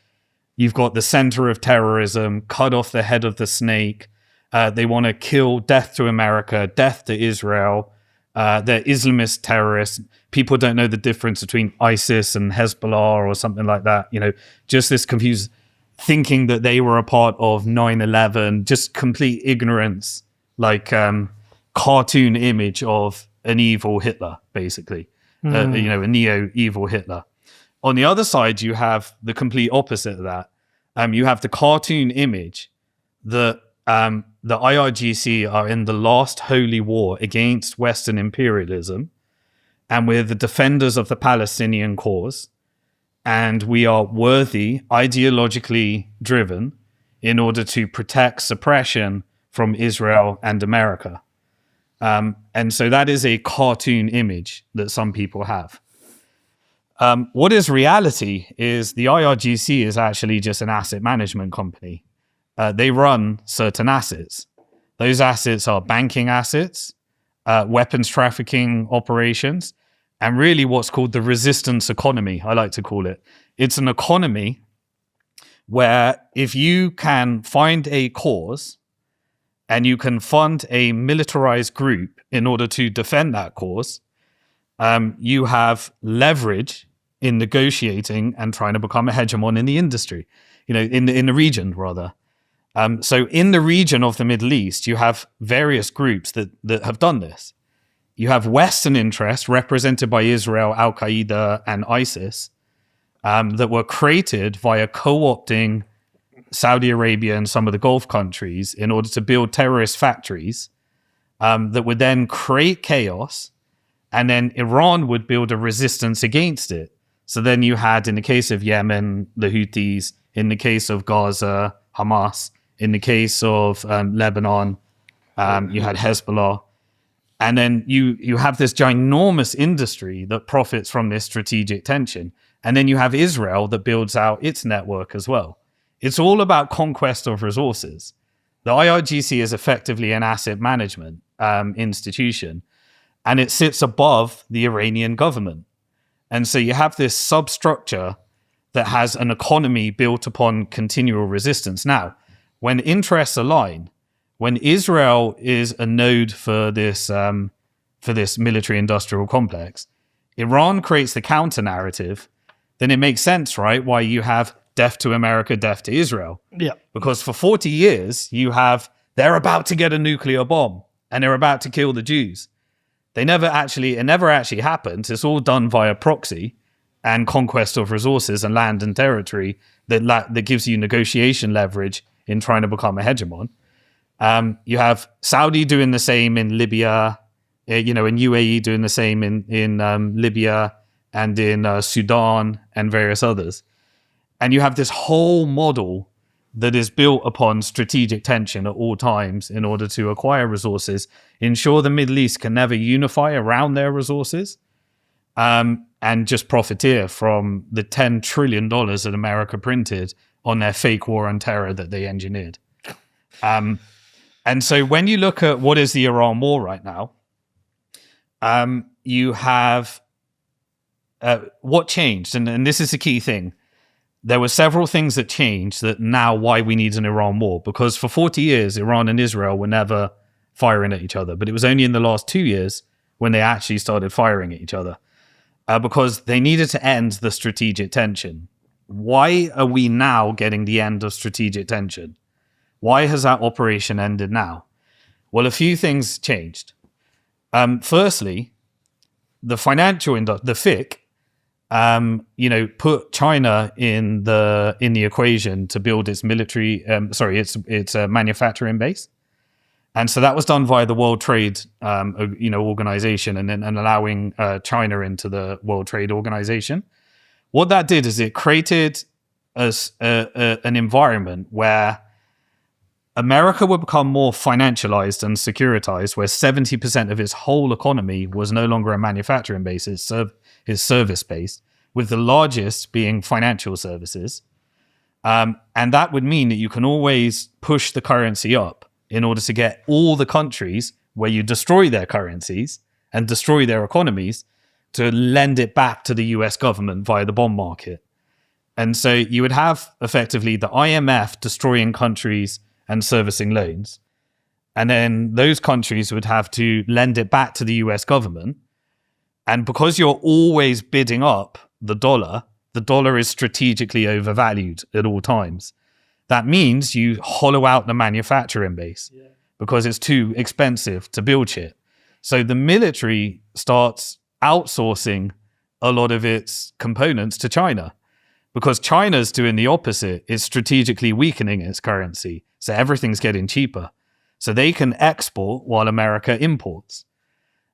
S1: you've got the center of terrorism, cut off the head of the snake. They want to kill, death to America, death to Israel. They're Islamist terrorists. People don't know the difference between ISIS and Hezbollah or something like that. You know, just this confused thinking that they were a part of 9/11, just complete ignorance, like cartoon image of an evil Hitler, basically. A neo-evil Hitler. On the other side, you have the complete opposite of that. You have the cartoon image that the IRGC are in the last holy war against Western imperialism, and we're the defenders of the Palestinian cause, and we are worthy, ideologically driven, in order to protect suppression from Israel and America. And so that is a cartoon image that some people have. What is reality is the IRGC is actually just an asset management company. They run certain assets. Those assets are banking assets, weapons trafficking operations, and really what's called the resistance economy, I like to call it. It's an economy where if you can find a cause and you can fund a militarized group in order to defend that cause, you have leverage in negotiating and trying to become a hegemon in the industry, in the region rather. So in the region of the Middle East, you have various groups that have done this. You have Western interests represented by Israel, Al-Qaeda, and ISIS that were created via co-opting Saudi Arabia and some of the Gulf countries in order to build terrorist factories that would then create chaos, and then Iran would build a resistance against it. So then you had, in the case of Yemen, the Houthis, in the case of Gaza, Hamas, in the case of Lebanon, you had Hezbollah. And then you have this ginormous industry that profits from this strategic tension. And then you have Israel that builds out its network as well. It's all about conquest of resources. The IRGC is effectively an asset management institution, and it sits above the Iranian government. And so you have this substructure that has an economy built upon continual resistance. Now, when interests align, when Israel is a node for this military-industrial complex, Iran creates the counter-narrative, then it makes sense, right, why you have death to America, death to Israel.
S2: Yeah.
S1: Because for 40 years, they're about to get a nuclear bomb, and they're about to kill the Jews. It never actually happens. It's all done via proxy and conquest of resources and land and territory that gives you negotiation leverage in trying to become a hegemon. You have Saudi doing the same in Libya, in UAE doing the same in Libya and in Sudan and various others. And you have this whole model that is built upon strategic tension at all times in order to acquire resources, ensure the Middle East can never unify around their resources, and just profiteer from the $10 trillion that America printed on their fake war on terror that they engineered. And so when you look at what is the Iran war right now, you have what changed, and this is the key thing. There were several things that changed that now why we need an Iran war, because for 40 years, Iran and Israel were never firing at each other. But it was only in the last 2 years when they actually started firing at each other because they needed to end the strategic tension. Why are we now getting the end of strategic tension? Why has that operation ended now? Well, a few things changed. Firstly, the financial industry, the FIC, put China in the equation to build its military, its manufacturing base. And so that was done via the World Trade, Organization, and allowing China into the World Trade Organization. What that did is it created an environment where America would become more financialized and securitized, where 70% of its whole economy was no longer a manufacturing base, it's service-based, with the largest being financial services. And that would mean that you can always push the currency up in order to get all the countries where you destroy their currencies and destroy their economies to lend it back to the US government via the bond market. And so you would have effectively the IMF destroying countries and servicing loans. And then those countries would have to lend it back to the US government. And because you're always bidding up the dollar is strategically overvalued at all times. That means you hollow out the manufacturing base because it's too expensive to build shit. So the military starts outsourcing a lot of its components to China, because China's doing the opposite. It's strategically weakening its currency. So everything's getting cheaper. So they can export while America imports.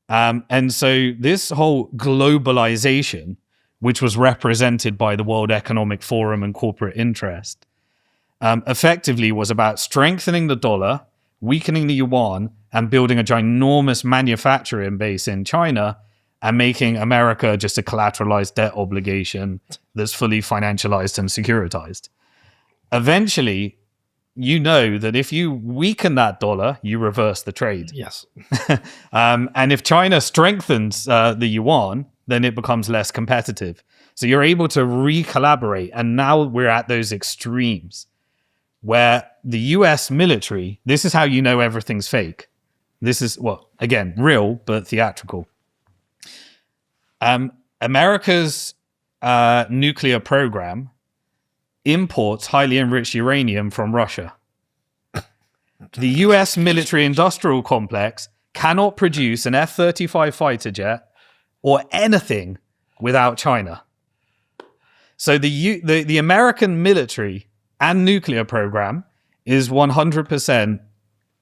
S1: And so this whole globalization, which was represented by the World Economic Forum and corporate interest, effectively was about strengthening the dollar, weakening the yuan, and building a ginormous manufacturing base in China, and making America just a collateralized debt obligation that's fully financialized and securitized. Eventually, you know that if you weaken that dollar, you reverse the trade.
S2: Yes.
S1: And if China strengthens the yuan, then it becomes less competitive. So you're able to re-collaborate. And now we're at those extremes where the US military, this is how you know everything's fake. This is, again, real, but theatrical. America's nuclear program imports highly enriched uranium from Russia. The US military industrial complex cannot produce an F-35 fighter jet or anything without China. So the American military and nuclear program is 100%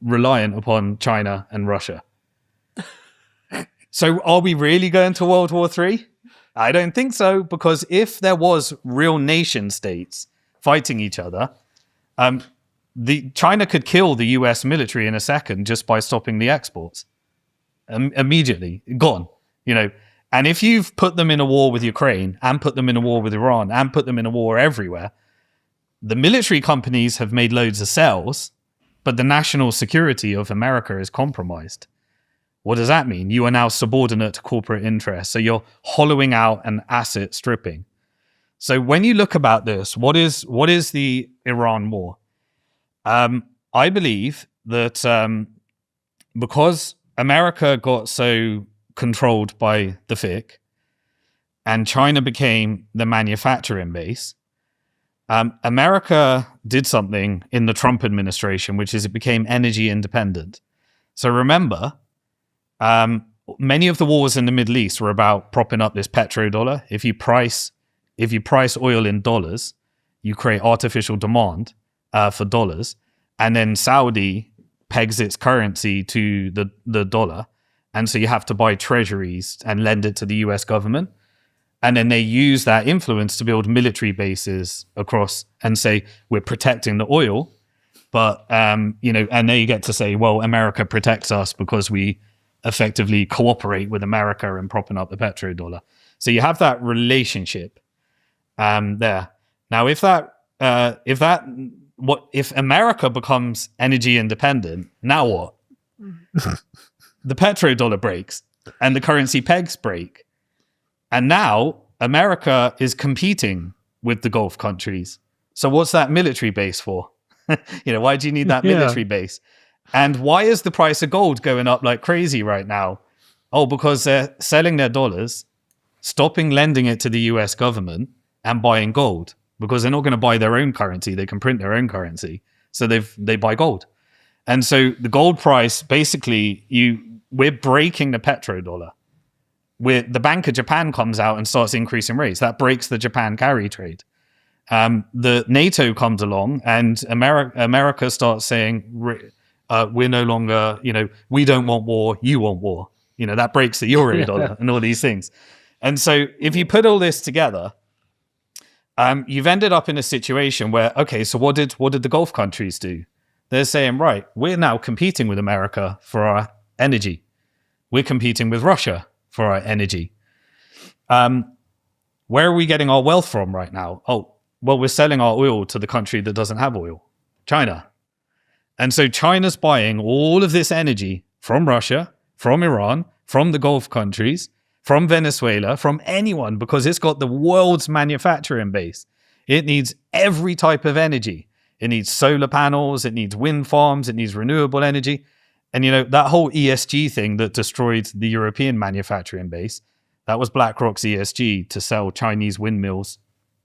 S1: reliant upon China and Russia. So are we really going to World War III? I don't think so, because if there was real nation states fighting each other, China could kill the US military in a second just by stopping the exports. Immediately, gone. And if you've put them in a war with Ukraine and put them in a war with Iran and put them in a war everywhere, the military companies have made loads of sales, but the national security of America is compromised. What does that mean? You are now subordinate to corporate interests. So you're hollowing out and asset stripping. So when you look about this, what is the Iran war? I believe that because America got so controlled by the FIC and China became the manufacturing base, America did something in the Trump administration, which is it became energy independent. So remember, many of the wars in the Middle East were about propping up this petrodollar. If you price oil in dollars, you create artificial demand for dollars, and then Saudi pegs its currency to the dollar, and so you have to buy treasuries and lend it to the US government, and then they use that influence to build military bases across and say we're protecting the oil, but and then you get to say, well, America protects us because we effectively cooperate with America in propping up the petrodollar. So you have that relationship there. Now, if America becomes energy independent, now what? The petrodollar breaks and the currency pegs break. And now America is competing with the Gulf countries. So what's that military base for? Why do you need that military base? And why is the price of gold going up like crazy right now? Oh, because they're selling their dollars, stopping lending it to the US government, and buying gold, because they're not going to buy their own currency. They can print their own currency. So they buy gold. And so the gold price, basically, we're breaking the petrodollar. the Bank of Japan comes out and starts increasing rates. That breaks the Japan carry trade. The NATO comes along and America starts saying, we're no longer, we don't want war, you want war. That breaks the euro dollar and all these things. And so if you put all this together, you've ended up in a situation where, okay, so what did the Gulf countries do? They're saying, right, we're now competing with America for our energy. We're competing with Russia for our energy. Where are we getting our wealth from right now? Oh, well, we're selling our oil to the country that doesn't have oil, China. And so China's buying all of this energy from Russia, from Iran, from the Gulf countries, from Venezuela, from anyone, because it's got the world's manufacturing base. It needs every type of energy. It needs solar panels, it needs wind farms, it needs renewable energy. And, that whole ESG thing that destroyed the European manufacturing base, that was BlackRock's ESG to sell Chinese windmills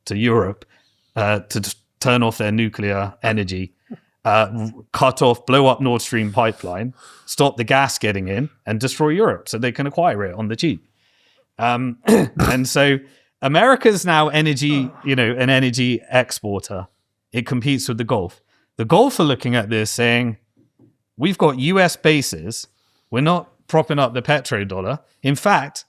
S1: to Europe, to turn off their nuclear energy, blow up Nord Stream pipeline, stop the gas getting in, and destroy Europe so they can acquire it on the cheap. And so America's now an energy exporter. It competes with the Gulf. The Gulf are looking at this saying, we've got US bases. We're not propping up the petrodollar. In fact,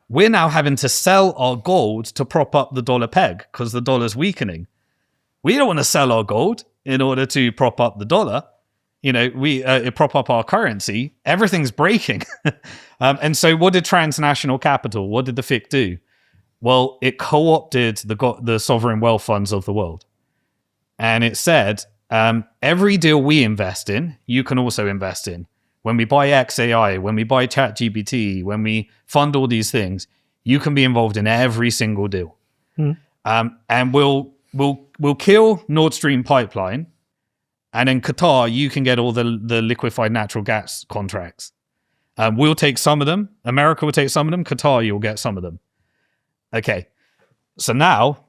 S1: we're now having to sell our gold to prop up the dollar peg because the dollar's weakening. We don't want to sell our gold in order to prop up the dollar. We prop up our currency. Everything's breaking. And so what did transnational capital, what did the FIC do? Well, it co-opted the sovereign wealth funds of the world. And it said, every deal we invest in, you can also invest in. When we buy XAI, when we buy ChatGPT, when we fund all these things, you can be involved in every single deal. And we'll kill Nord Stream pipeline, and in Qatar, you can get all the liquefied natural gas contracts. We'll take some of them. America will take some of them. Qatar, you'll get some of them. Okay. So now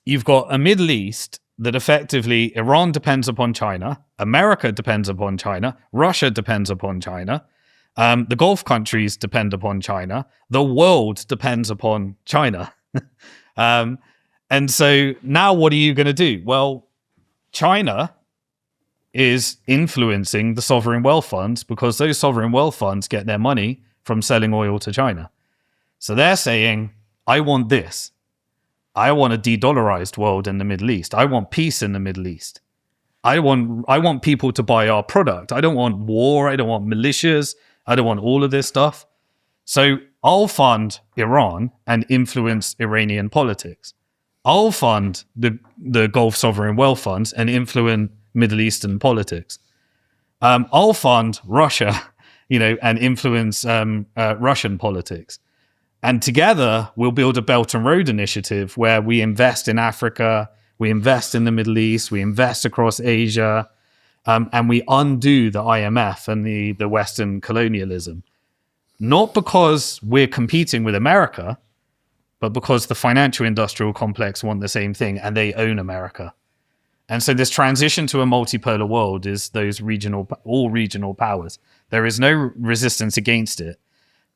S1: you've got a Middle East that effectively Iran depends upon China, America depends upon China, Russia depends upon China, the Gulf countries depend upon China, the world depends upon China. And so now what are you going to do? Well, China is influencing the sovereign wealth funds because those sovereign wealth funds get their money from selling oil to China. So they're saying, I want this. I want a de-dollarized world in the Middle East. I want peace in the Middle East. I want people to buy our product. I don't want war. I don't want militias. I don't want all of this stuff. So I'll fund Iran and influence Iranian politics. I'll fund the Gulf sovereign wealth funds and influence Middle Eastern politics. I'll fund Russia, and influence Russian politics. And together, we'll build a Belt and Road initiative where we invest in Africa, we invest in the Middle East, we invest across Asia, and we undo the IMF and the Western colonialism. Not because we're competing with America, but because the financial industrial complex want the same thing and they own America. And so this transition to a multipolar world is those all regional powers. There is no resistance against it.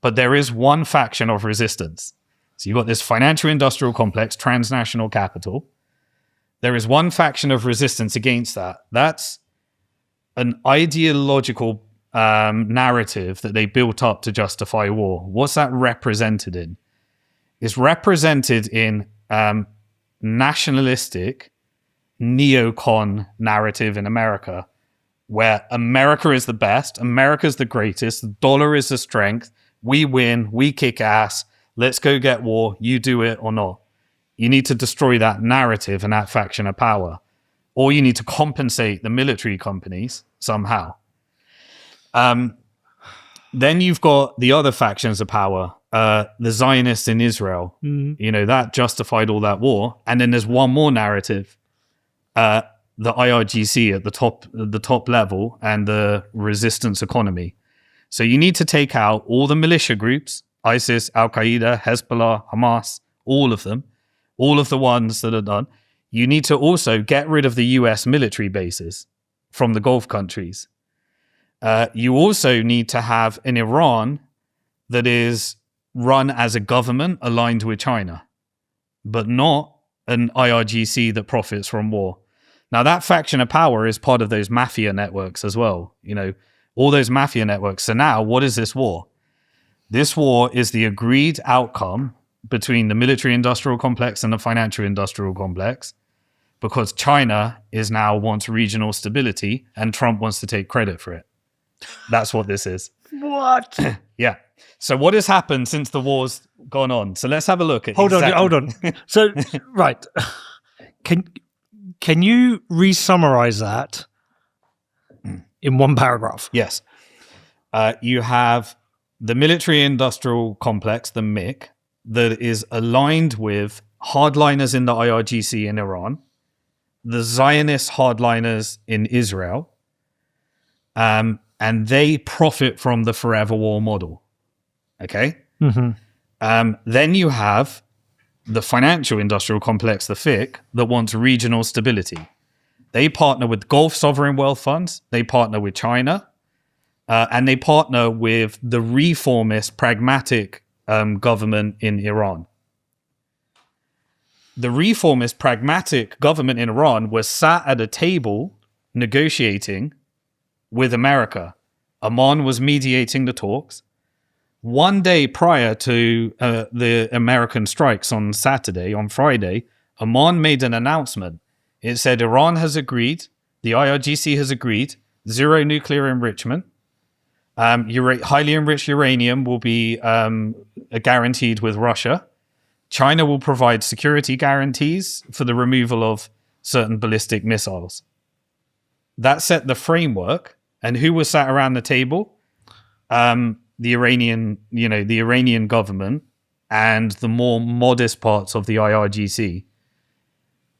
S1: But there is one faction of resistance. So you've got this financial industrial complex, transnational capital. There is one faction of resistance against that. That's an ideological narrative that they built up to justify war. What's that represented in? It's represented in nationalistic neocon narrative in America, where America is the best, America's the greatest, the dollar is the strength, we win, we kick ass, let's go get war, you do it or not. You need to destroy that narrative and that faction of power. Or you need to compensate the military companies somehow. Then you've got the other factions of power, the Zionists in Israel. That justified all that war. And then there's one more narrative, the IRGC at the top level and the resistance economy. So you need to take out all the militia groups, ISIS, Al-Qaeda, Hezbollah, Hamas, all of them, all of the ones that are done. You need to also get rid of the US military bases from the Gulf countries. You also need to have an Iran that is run as a government aligned with China, but not an IRGC that profits from war. Now, that faction of power is part of those mafia networks as well. All those mafia networks. So now, what is this war? This war is the agreed outcome between the military-industrial complex and the financial-industrial complex, because China now wants regional stability and Trump wants to take credit for it. That's what this is.
S2: What?
S1: Yeah. So what has happened since the war's gone on? So let's have a look at
S2: Hold on. So, right. Can you re-summarize that in one paragraph?
S1: Yes. You have the military-industrial complex, the MIC, that is aligned with hardliners in the IRGC in Iran, the Zionist hardliners in Israel, and they profit from the forever war model. Okay?
S2: Mm-hmm.
S1: Then you have the financial industrial complex, the FIC, that wants regional stability. They partner with Gulf sovereign wealth funds, they partner with China, and they partner with the reformist, pragmatic government in Iran. The reformist, pragmatic government in Iran was sat at a table negotiating with America. Oman was mediating the talks. One day prior to the American strikes on Friday, Oman made an announcement. It said Iran has agreed, the IRGC has agreed, zero nuclear enrichment. Highly enriched uranium will be guaranteed with Russia. China will provide security guarantees for the removal of certain ballistic missiles. That set the framework. And who was sat around the table? The Iranian government and the more modest parts of the IRGC.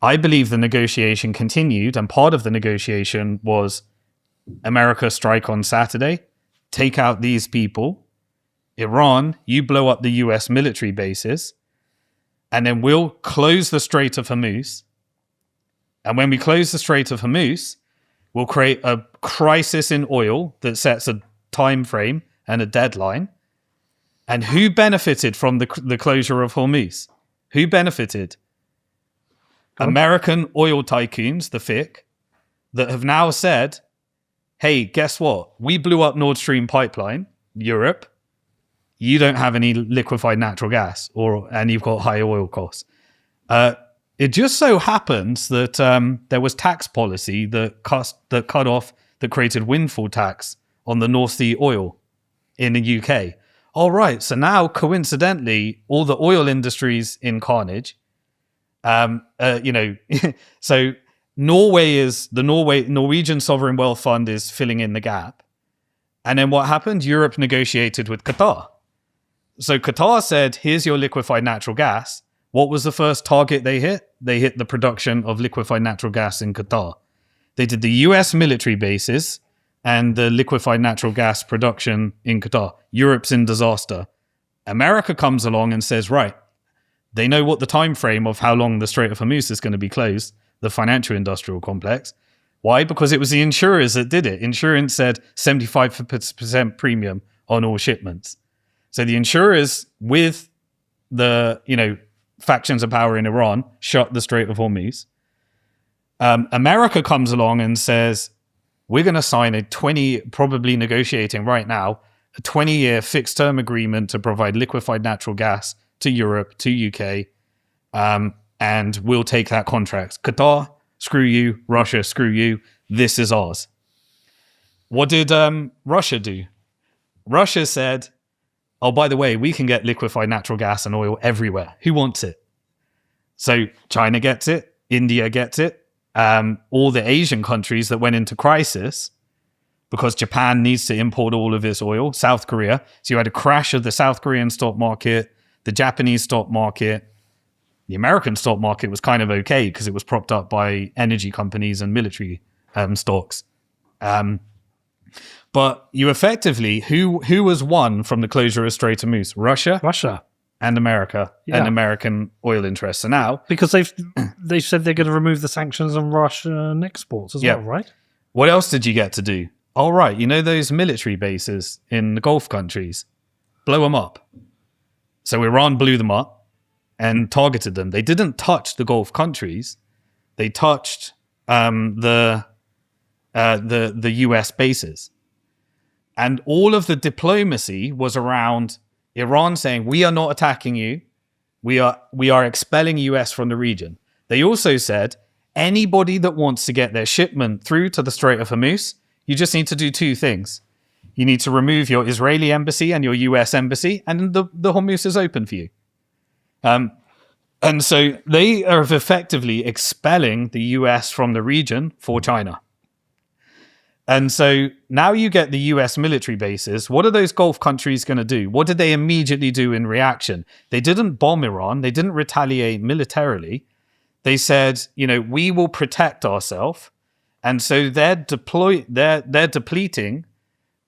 S1: I believe the negotiation continued, and part of the negotiation was America strike on Saturday, take out these people. Iran, you blow up the US military bases, and then we'll close the Strait of Hormuz. And when we close the Strait of Hormuz, we'll create a crisis in oil that sets a time frame and a deadline. And who benefited from the closure of Hormuz? Who benefited? American oil tycoons, the FIC, that have now said, hey, guess what? We blew up Nord Stream pipeline, Europe. You don't have any liquefied natural gas, and you've got high oil costs. It just so happens that there was tax policy that created windfall tax on the North Sea oil in the UK. All right, so now coincidentally, all the oil industries in carnage. So Norwegian sovereign wealth fund is filling in the gap, and then what happened? Europe negotiated with Qatar. So Qatar said, "Here's your liquefied natural gas." What was the first target they hit? They hit the production of liquefied natural gas in Qatar. They did the US military bases and the liquefied natural gas production in Qatar. Europe's in disaster. America comes along and says, right, they know what the time frame of how long the Strait of Hormuz is going to be closed, the financial industrial complex. Why? Because it was the insurers that did it. Insurance said 75% premium on all shipments. So the insurers, with the factions of power in Iran, shut the Strait of Hormuz. America comes along and says, we're going to sign probably negotiating right now, a 20-year fixed term agreement to provide liquefied natural gas to Europe, to UK, and we'll take that contract. Qatar, screw you. Russia, screw you. This is ours. What did Russia do? Russia said, oh, by the way, we can get liquefied natural gas and oil everywhere. Who wants it? So China gets it. India gets it. All the Asian countries that went into crisis because Japan needs to import all of its oil. South Korea. So you had a crash of the South Korean stock market, the Japanese stock market. The American stock market was kind of okay because it was propped up by energy companies and military stocks. But you effectively, who was won from the closure of Strait of Hormuz? Russia. And America and American oil interests. So now,
S2: because they've said they're going to remove the sanctions on Russian exports as well, right?
S1: What else did you get to do? All right, those military bases in the Gulf countries, blow them up. So Iran blew them up and targeted them. They didn't touch the Gulf countries. They touched the US bases. And all of the diplomacy was around Iran saying, we are not attacking you. We are expelling US from the region. They also said, anybody that wants to get their shipment through to the Strait of Hormuz, you just need to do two things. You need to remove your Israeli embassy and your US embassy, and the Hormuz is open for you. And so they are effectively expelling the US from the region for China. And so now you get the US military bases. What are those Gulf countries going to do? What did they immediately do in reaction? They didn't bomb Iran. They didn't retaliate militarily. They said, we will protect ourselves. And so they're depleting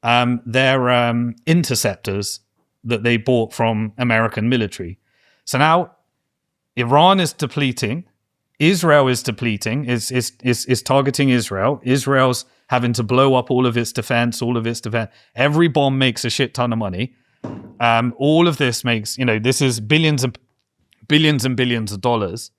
S1: their interceptors that they bought from American military. So now Iran is depleting. Israel is depleting, is targeting Israel. Israel's having to blow up all of its defense. Every bomb makes a shit ton of money. All of this makes, this is billions and billions of dollars.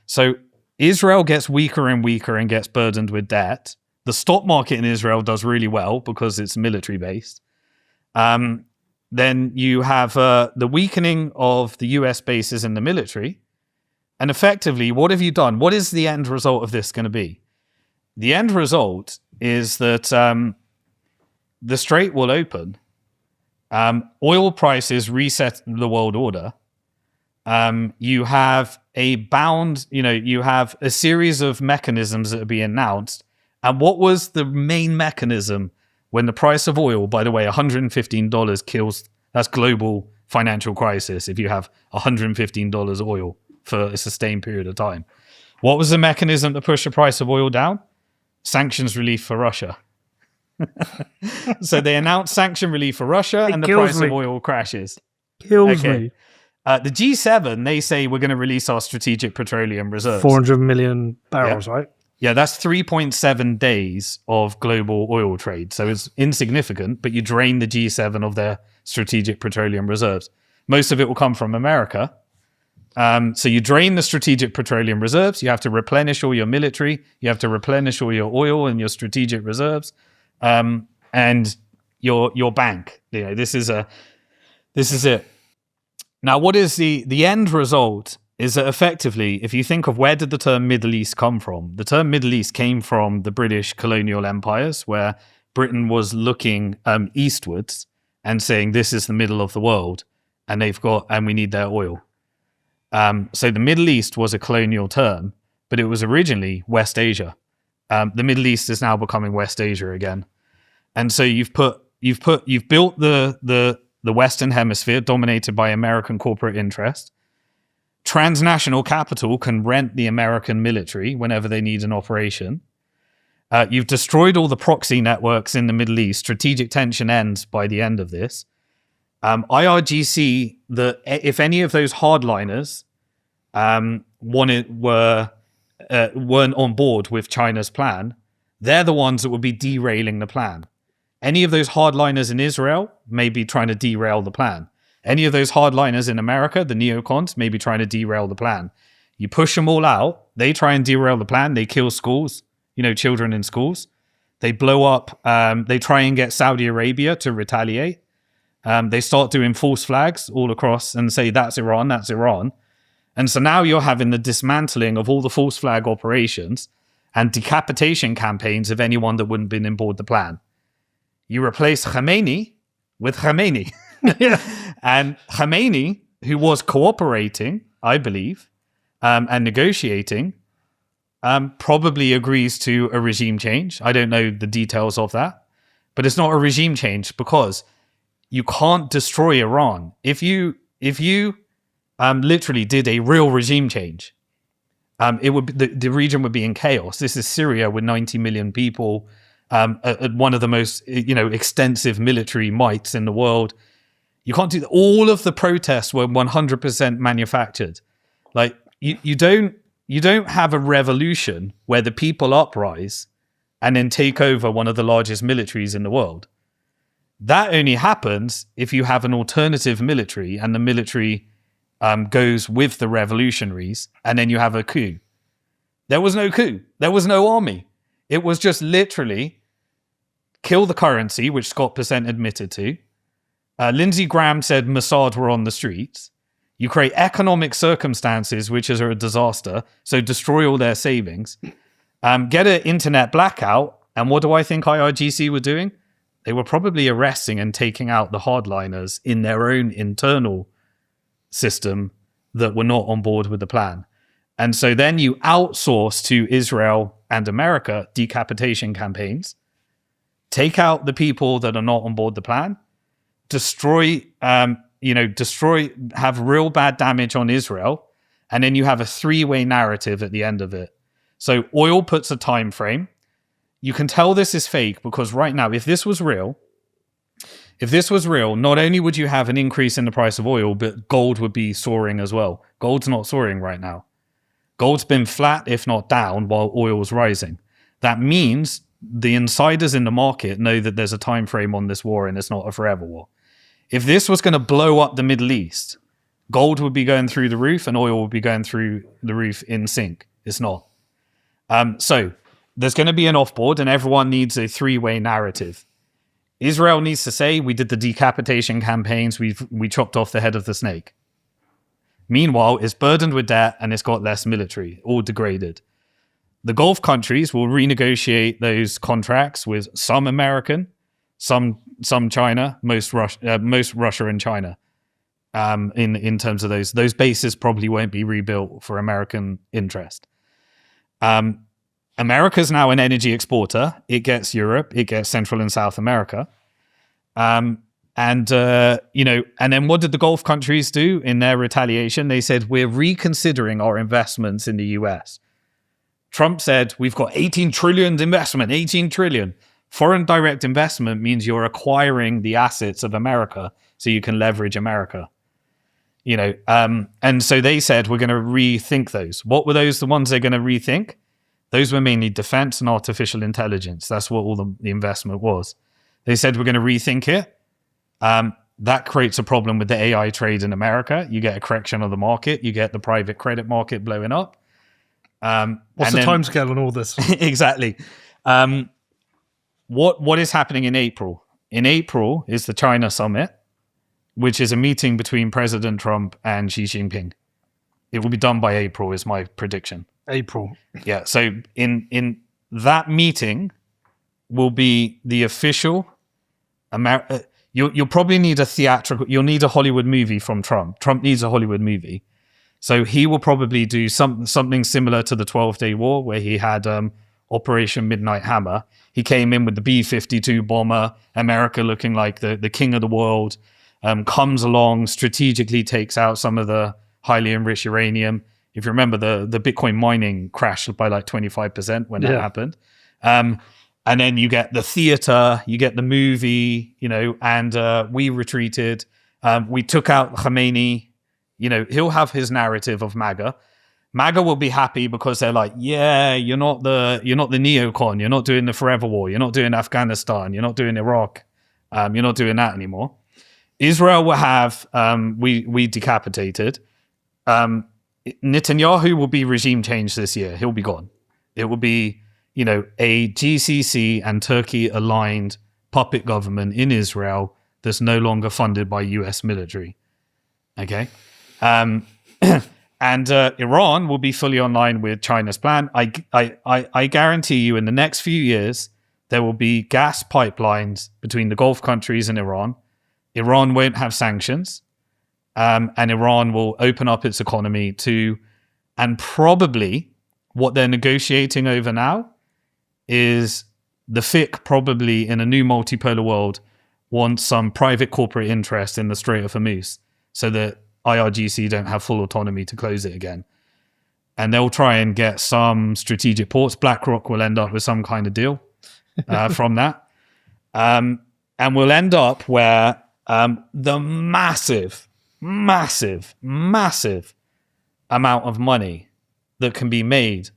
S1: So Israel gets weaker and weaker and gets burdened with debt. The stock market in Israel does really well because it's military based. Then you have the weakening of the US bases in the military. And effectively, what have you done? What is the end result of this going to be? The end result is that the Strait will open. Oil prices reset the world order. You have you have a series of mechanisms that will be announced. And what was the main mechanism when the price of oil, by the way, $115 kills, that's global financial crisis if you have $115 oil for a sustained period of time. What was the mechanism to push the price of oil down? Sanctions relief for Russia. So they announced sanction relief for Russia and the price of oil crashes.
S2: Kills me.
S1: The G7, they say we're going to release our strategic petroleum reserves.
S2: 400 million barrels, right?
S1: Yeah, that's 3.7 days of global oil trade. So it's insignificant, but you drain the G7 of their strategic petroleum reserves. Most of it will come from America. So you drain the strategic petroleum reserves. You have to replenish all your military. You have to replenish all your oil and your strategic reserves, and your bank. This is it. Now, what is the end result? Is that effectively, if you think of where did the term Middle East come from? The term Middle East came from the British colonial empires, where Britain was looking eastwards and saying this is the middle of the world, and we need their oil. So the Middle East was a colonial term, but it was originally West Asia. The Middle East is now becoming West Asia again, and so you've built the Western Hemisphere dominated by American corporate interest. Transnational capital can rent the American military whenever they need an operation. You've destroyed all the proxy networks in the Middle East. Strategic tension ends by the end of this. IRGC, if any of those hardliners weren't on board with China's plan, they're the ones that would be derailing the plan. Any of those hardliners in Israel may be trying to derail the plan. Any of those hardliners in America, the neocons, may be trying to derail the plan. You push them all out, they try and derail the plan, they kill schools, children in schools. They blow up, they try and get Saudi Arabia to retaliate. They start doing false flags all across and say, that's Iran, that's Iran. And so now you're having the dismantling of all the false flag operations and decapitation campaigns of anyone that wouldn't have been on board the plan. You replace Khamenei with Khamenei. And Khamenei, who was cooperating, I believe, and negotiating, probably agrees to a regime change. I don't know the details of that, but it's not a regime change because you can't destroy Iran. If you literally did a real regime change, it would the region would be in chaos. This is Syria with 90 million people, at one of the most extensive military mights in the world. You can't do that. All of the protests were 100% manufactured. Like you don't have a revolution where the people uprise and then take over one of the largest militaries in the world. That only happens if you have an alternative military and the military goes with the revolutionaries, and then you have a coup. There was no coup. There was no army. It was just literally kill the currency, which Scott Percent admitted to. Lindsey Graham said Mossad were on the streets. You create economic circumstances which are a disaster, so destroy all their savings. Get an internet blackout, and what do I think IRGC were doing? They were probably arresting and taking out the hardliners in their own internal system that were not on board with the plan. And so then you outsource to Israel and America decapitation campaigns, take out the people that are not on board the plan, destroy, have real bad damage on Israel, and then you have a three-way narrative at the end of it. So oil puts a time frame. You can tell this is fake because right now, if this was real, not only would you have an increase in the price of oil, but gold would be soaring as well. Gold's not soaring right now. Gold's been flat, if not down, while oil's rising. That means the insiders in the market know that there's a time frame on this war and it's not a forever war. If this was going to blow up the Middle East, gold would be going through the roof and oil would be going through the roof in sync. It's not. So there's going to be an offboard and everyone needs a three-way narrative. Israel needs to say, we did the decapitation campaigns, we chopped off the head of the snake. Meanwhile, it's burdened with debt and it's got less military, all degraded. The Gulf countries will renegotiate those contracts with some American, some China, most Russia and China. In terms of those bases probably won't be rebuilt for American interest. America's now an energy exporter. It gets Europe, it gets Central and South America. And then what did the Gulf countries do in their retaliation? They said, we're reconsidering our investments in the US. Trump said, we've got 18 trillion investment, 18 trillion. Foreign direct investment means you're acquiring the assets of America so you can leverage America. And so they said, we're going to rethink those. What were those, the ones they're going to rethink? Those were mainly defense and artificial intelligence. That's what all the investment was. They said, we're going to rethink it. That creates a problem with the AI trade in America. You get a correction of the market. You get the private credit market blowing up.
S2: What's the timescale on all this?
S1: Exactly. What is happening in April? In April is the China summit, which is a meeting between President Trump and Xi Jinping. It will be done by April, is my prediction.
S2: April.
S1: Yeah. So in that meeting will be the official you'll probably need a theatrical. You'll need a Hollywood movie from Trump. Trump needs a Hollywood movie. So he will probably do something similar to the 12-Day War, where he had Operation Midnight Hammer. He came in with the B-52 bomber, America looking like the king of the world, comes along, strategically takes out some of the highly enriched uranium. If you remember, the Bitcoin mining crashed by like 25% when that happened. And then you get the theater, you get the movie, and we retreated. We took out Khamenei. He'll have his narrative of MAGA. MAGA will be happy because they're like, yeah, you're not the neocon. You're not doing the forever war. You're not doing Afghanistan. You're not doing Iraq. You're not doing that anymore. Israel will have, we decapitated. Netanyahu will be regime change this year. He'll be gone. It will be, a GCC and Turkey aligned puppet government in Israel that's no longer funded by US military. Okay. And Iran will be fully online with China's plan. I guarantee you in the next few years, there will be gas pipelines between the Gulf countries and Iran. Iran won't have sanctions. And Iran will open up its economy to, and probably what they're negotiating over now is the FIC probably in a new multipolar world wants some private corporate interest in the Strait of Hormuz so that IRGC don't have full autonomy to close it again. And they'll try and get some strategic ports. BlackRock will end up with some kind of deal from that. And we'll end up where the massive amount of money that can be made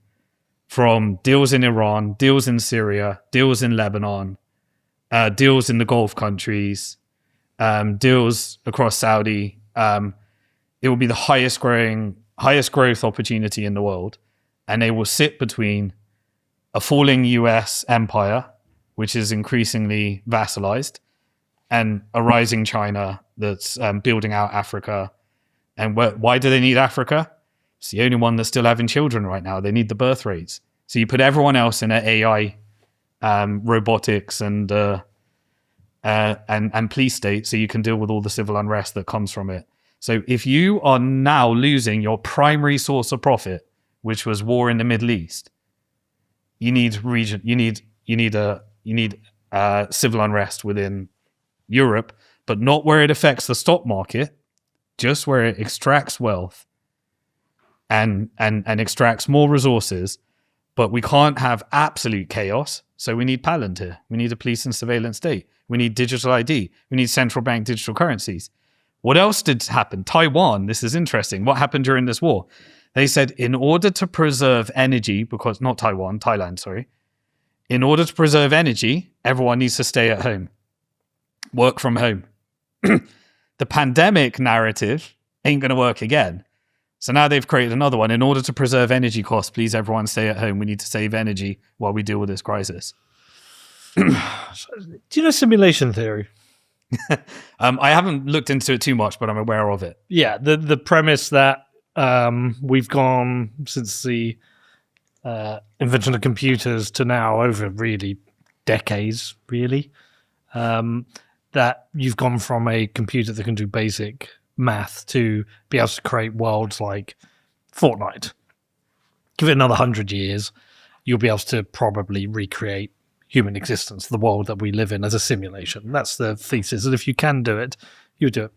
S1: from deals in Iran, deals in Syria, deals in Lebanon, deals in the Gulf countries, deals across Saudi. It will be the highest growth opportunity in the world, and they will sit between a falling US empire, which is increasingly vassalized, and a rising China that's building out Africa. And why do they need Africa? It's the only one that's still having children right now. They need the birth rates. So you put everyone else in an AI, robotics, and police state, so you can deal with all the civil unrest that comes from it. So if you are now losing your primary source of profit, which was war in the Middle East, you need civil unrest within Europe, but not where it affects the stock market, just where it extracts wealth and extracts more resources. But we can't have absolute chaos, so we need Palantir. We need a police and surveillance state. We need digital ID. We need central bank digital currencies. What else did happen? Taiwan, this is interesting. What happened during this war? They said in order to preserve energy, because not Taiwan, Thailand, sorry. In order to preserve energy, everyone needs to stay at home, work from home. The pandemic narrative ain't going to work again. So now they've created another one. In order to preserve energy costs, please everyone stay at home. We need to save energy while we deal with this crisis.
S2: Do you know simulation theory?
S1: I haven't looked into it too much, but I'm aware of it.
S2: Yeah, the premise that we've gone since the invention of computers to now over really decades, really, that you've gone from a computer that can do basic math to be able to create worlds like Fortnite. Give it another 100 years, you'll be able to probably recreate human existence, the world that we live in, as a simulation. That's the thesis. And if you can do it, you do it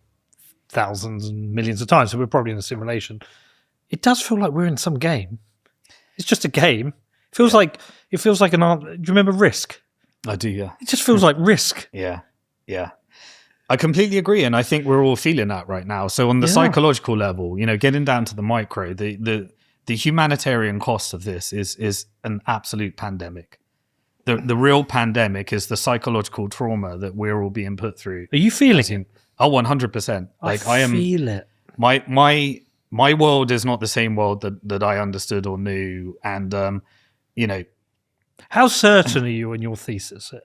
S2: thousands and millions of times. So we're probably in a simulation. It does feel like we're in some game. It's just a game. It feels like an art. Do you remember Risk?
S1: I do, yeah.
S2: It just feels like Risk.
S1: Yeah. I completely agree, and I think we're all feeling that right now. So on the psychological level, getting down to the micro, the humanitarian cost of this is an absolute pandemic. The real pandemic is the psychological trauma that we're all being put through.
S2: Are you feeling it?
S1: Oh, 100%.
S2: I feel it.
S1: My world is not the same world that I understood or knew, and
S2: How certain are you in your thesis here?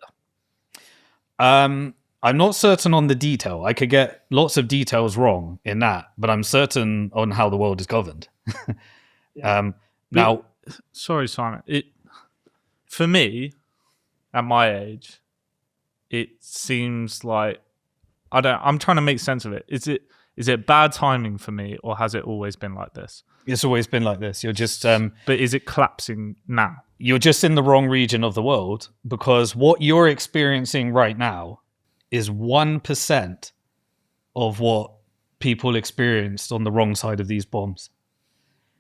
S1: I'm not certain on the detail. I could get lots of details wrong in that, but I'm certain on how the world is governed. Now,
S3: sorry, Simon. For me, at my age, it seems like I'm trying to make sense of it. Is it bad timing for me, or has it always been like this?
S1: It's always been like this. You're just
S3: but is it collapsing now?
S1: You're just in the wrong region of the world, because what you're experiencing right now is 1% of what people experienced on the wrong side of these bombs.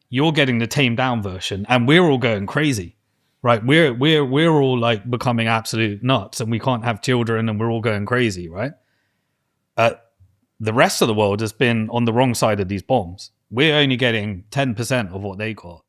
S1: You're getting the tamed down version, and we're all going crazy, right? We're all like becoming absolute nuts, and we can't have children, and we're all going crazy, right? The rest of the world has been on the wrong side of these bombs. We're only getting 10% of what they got.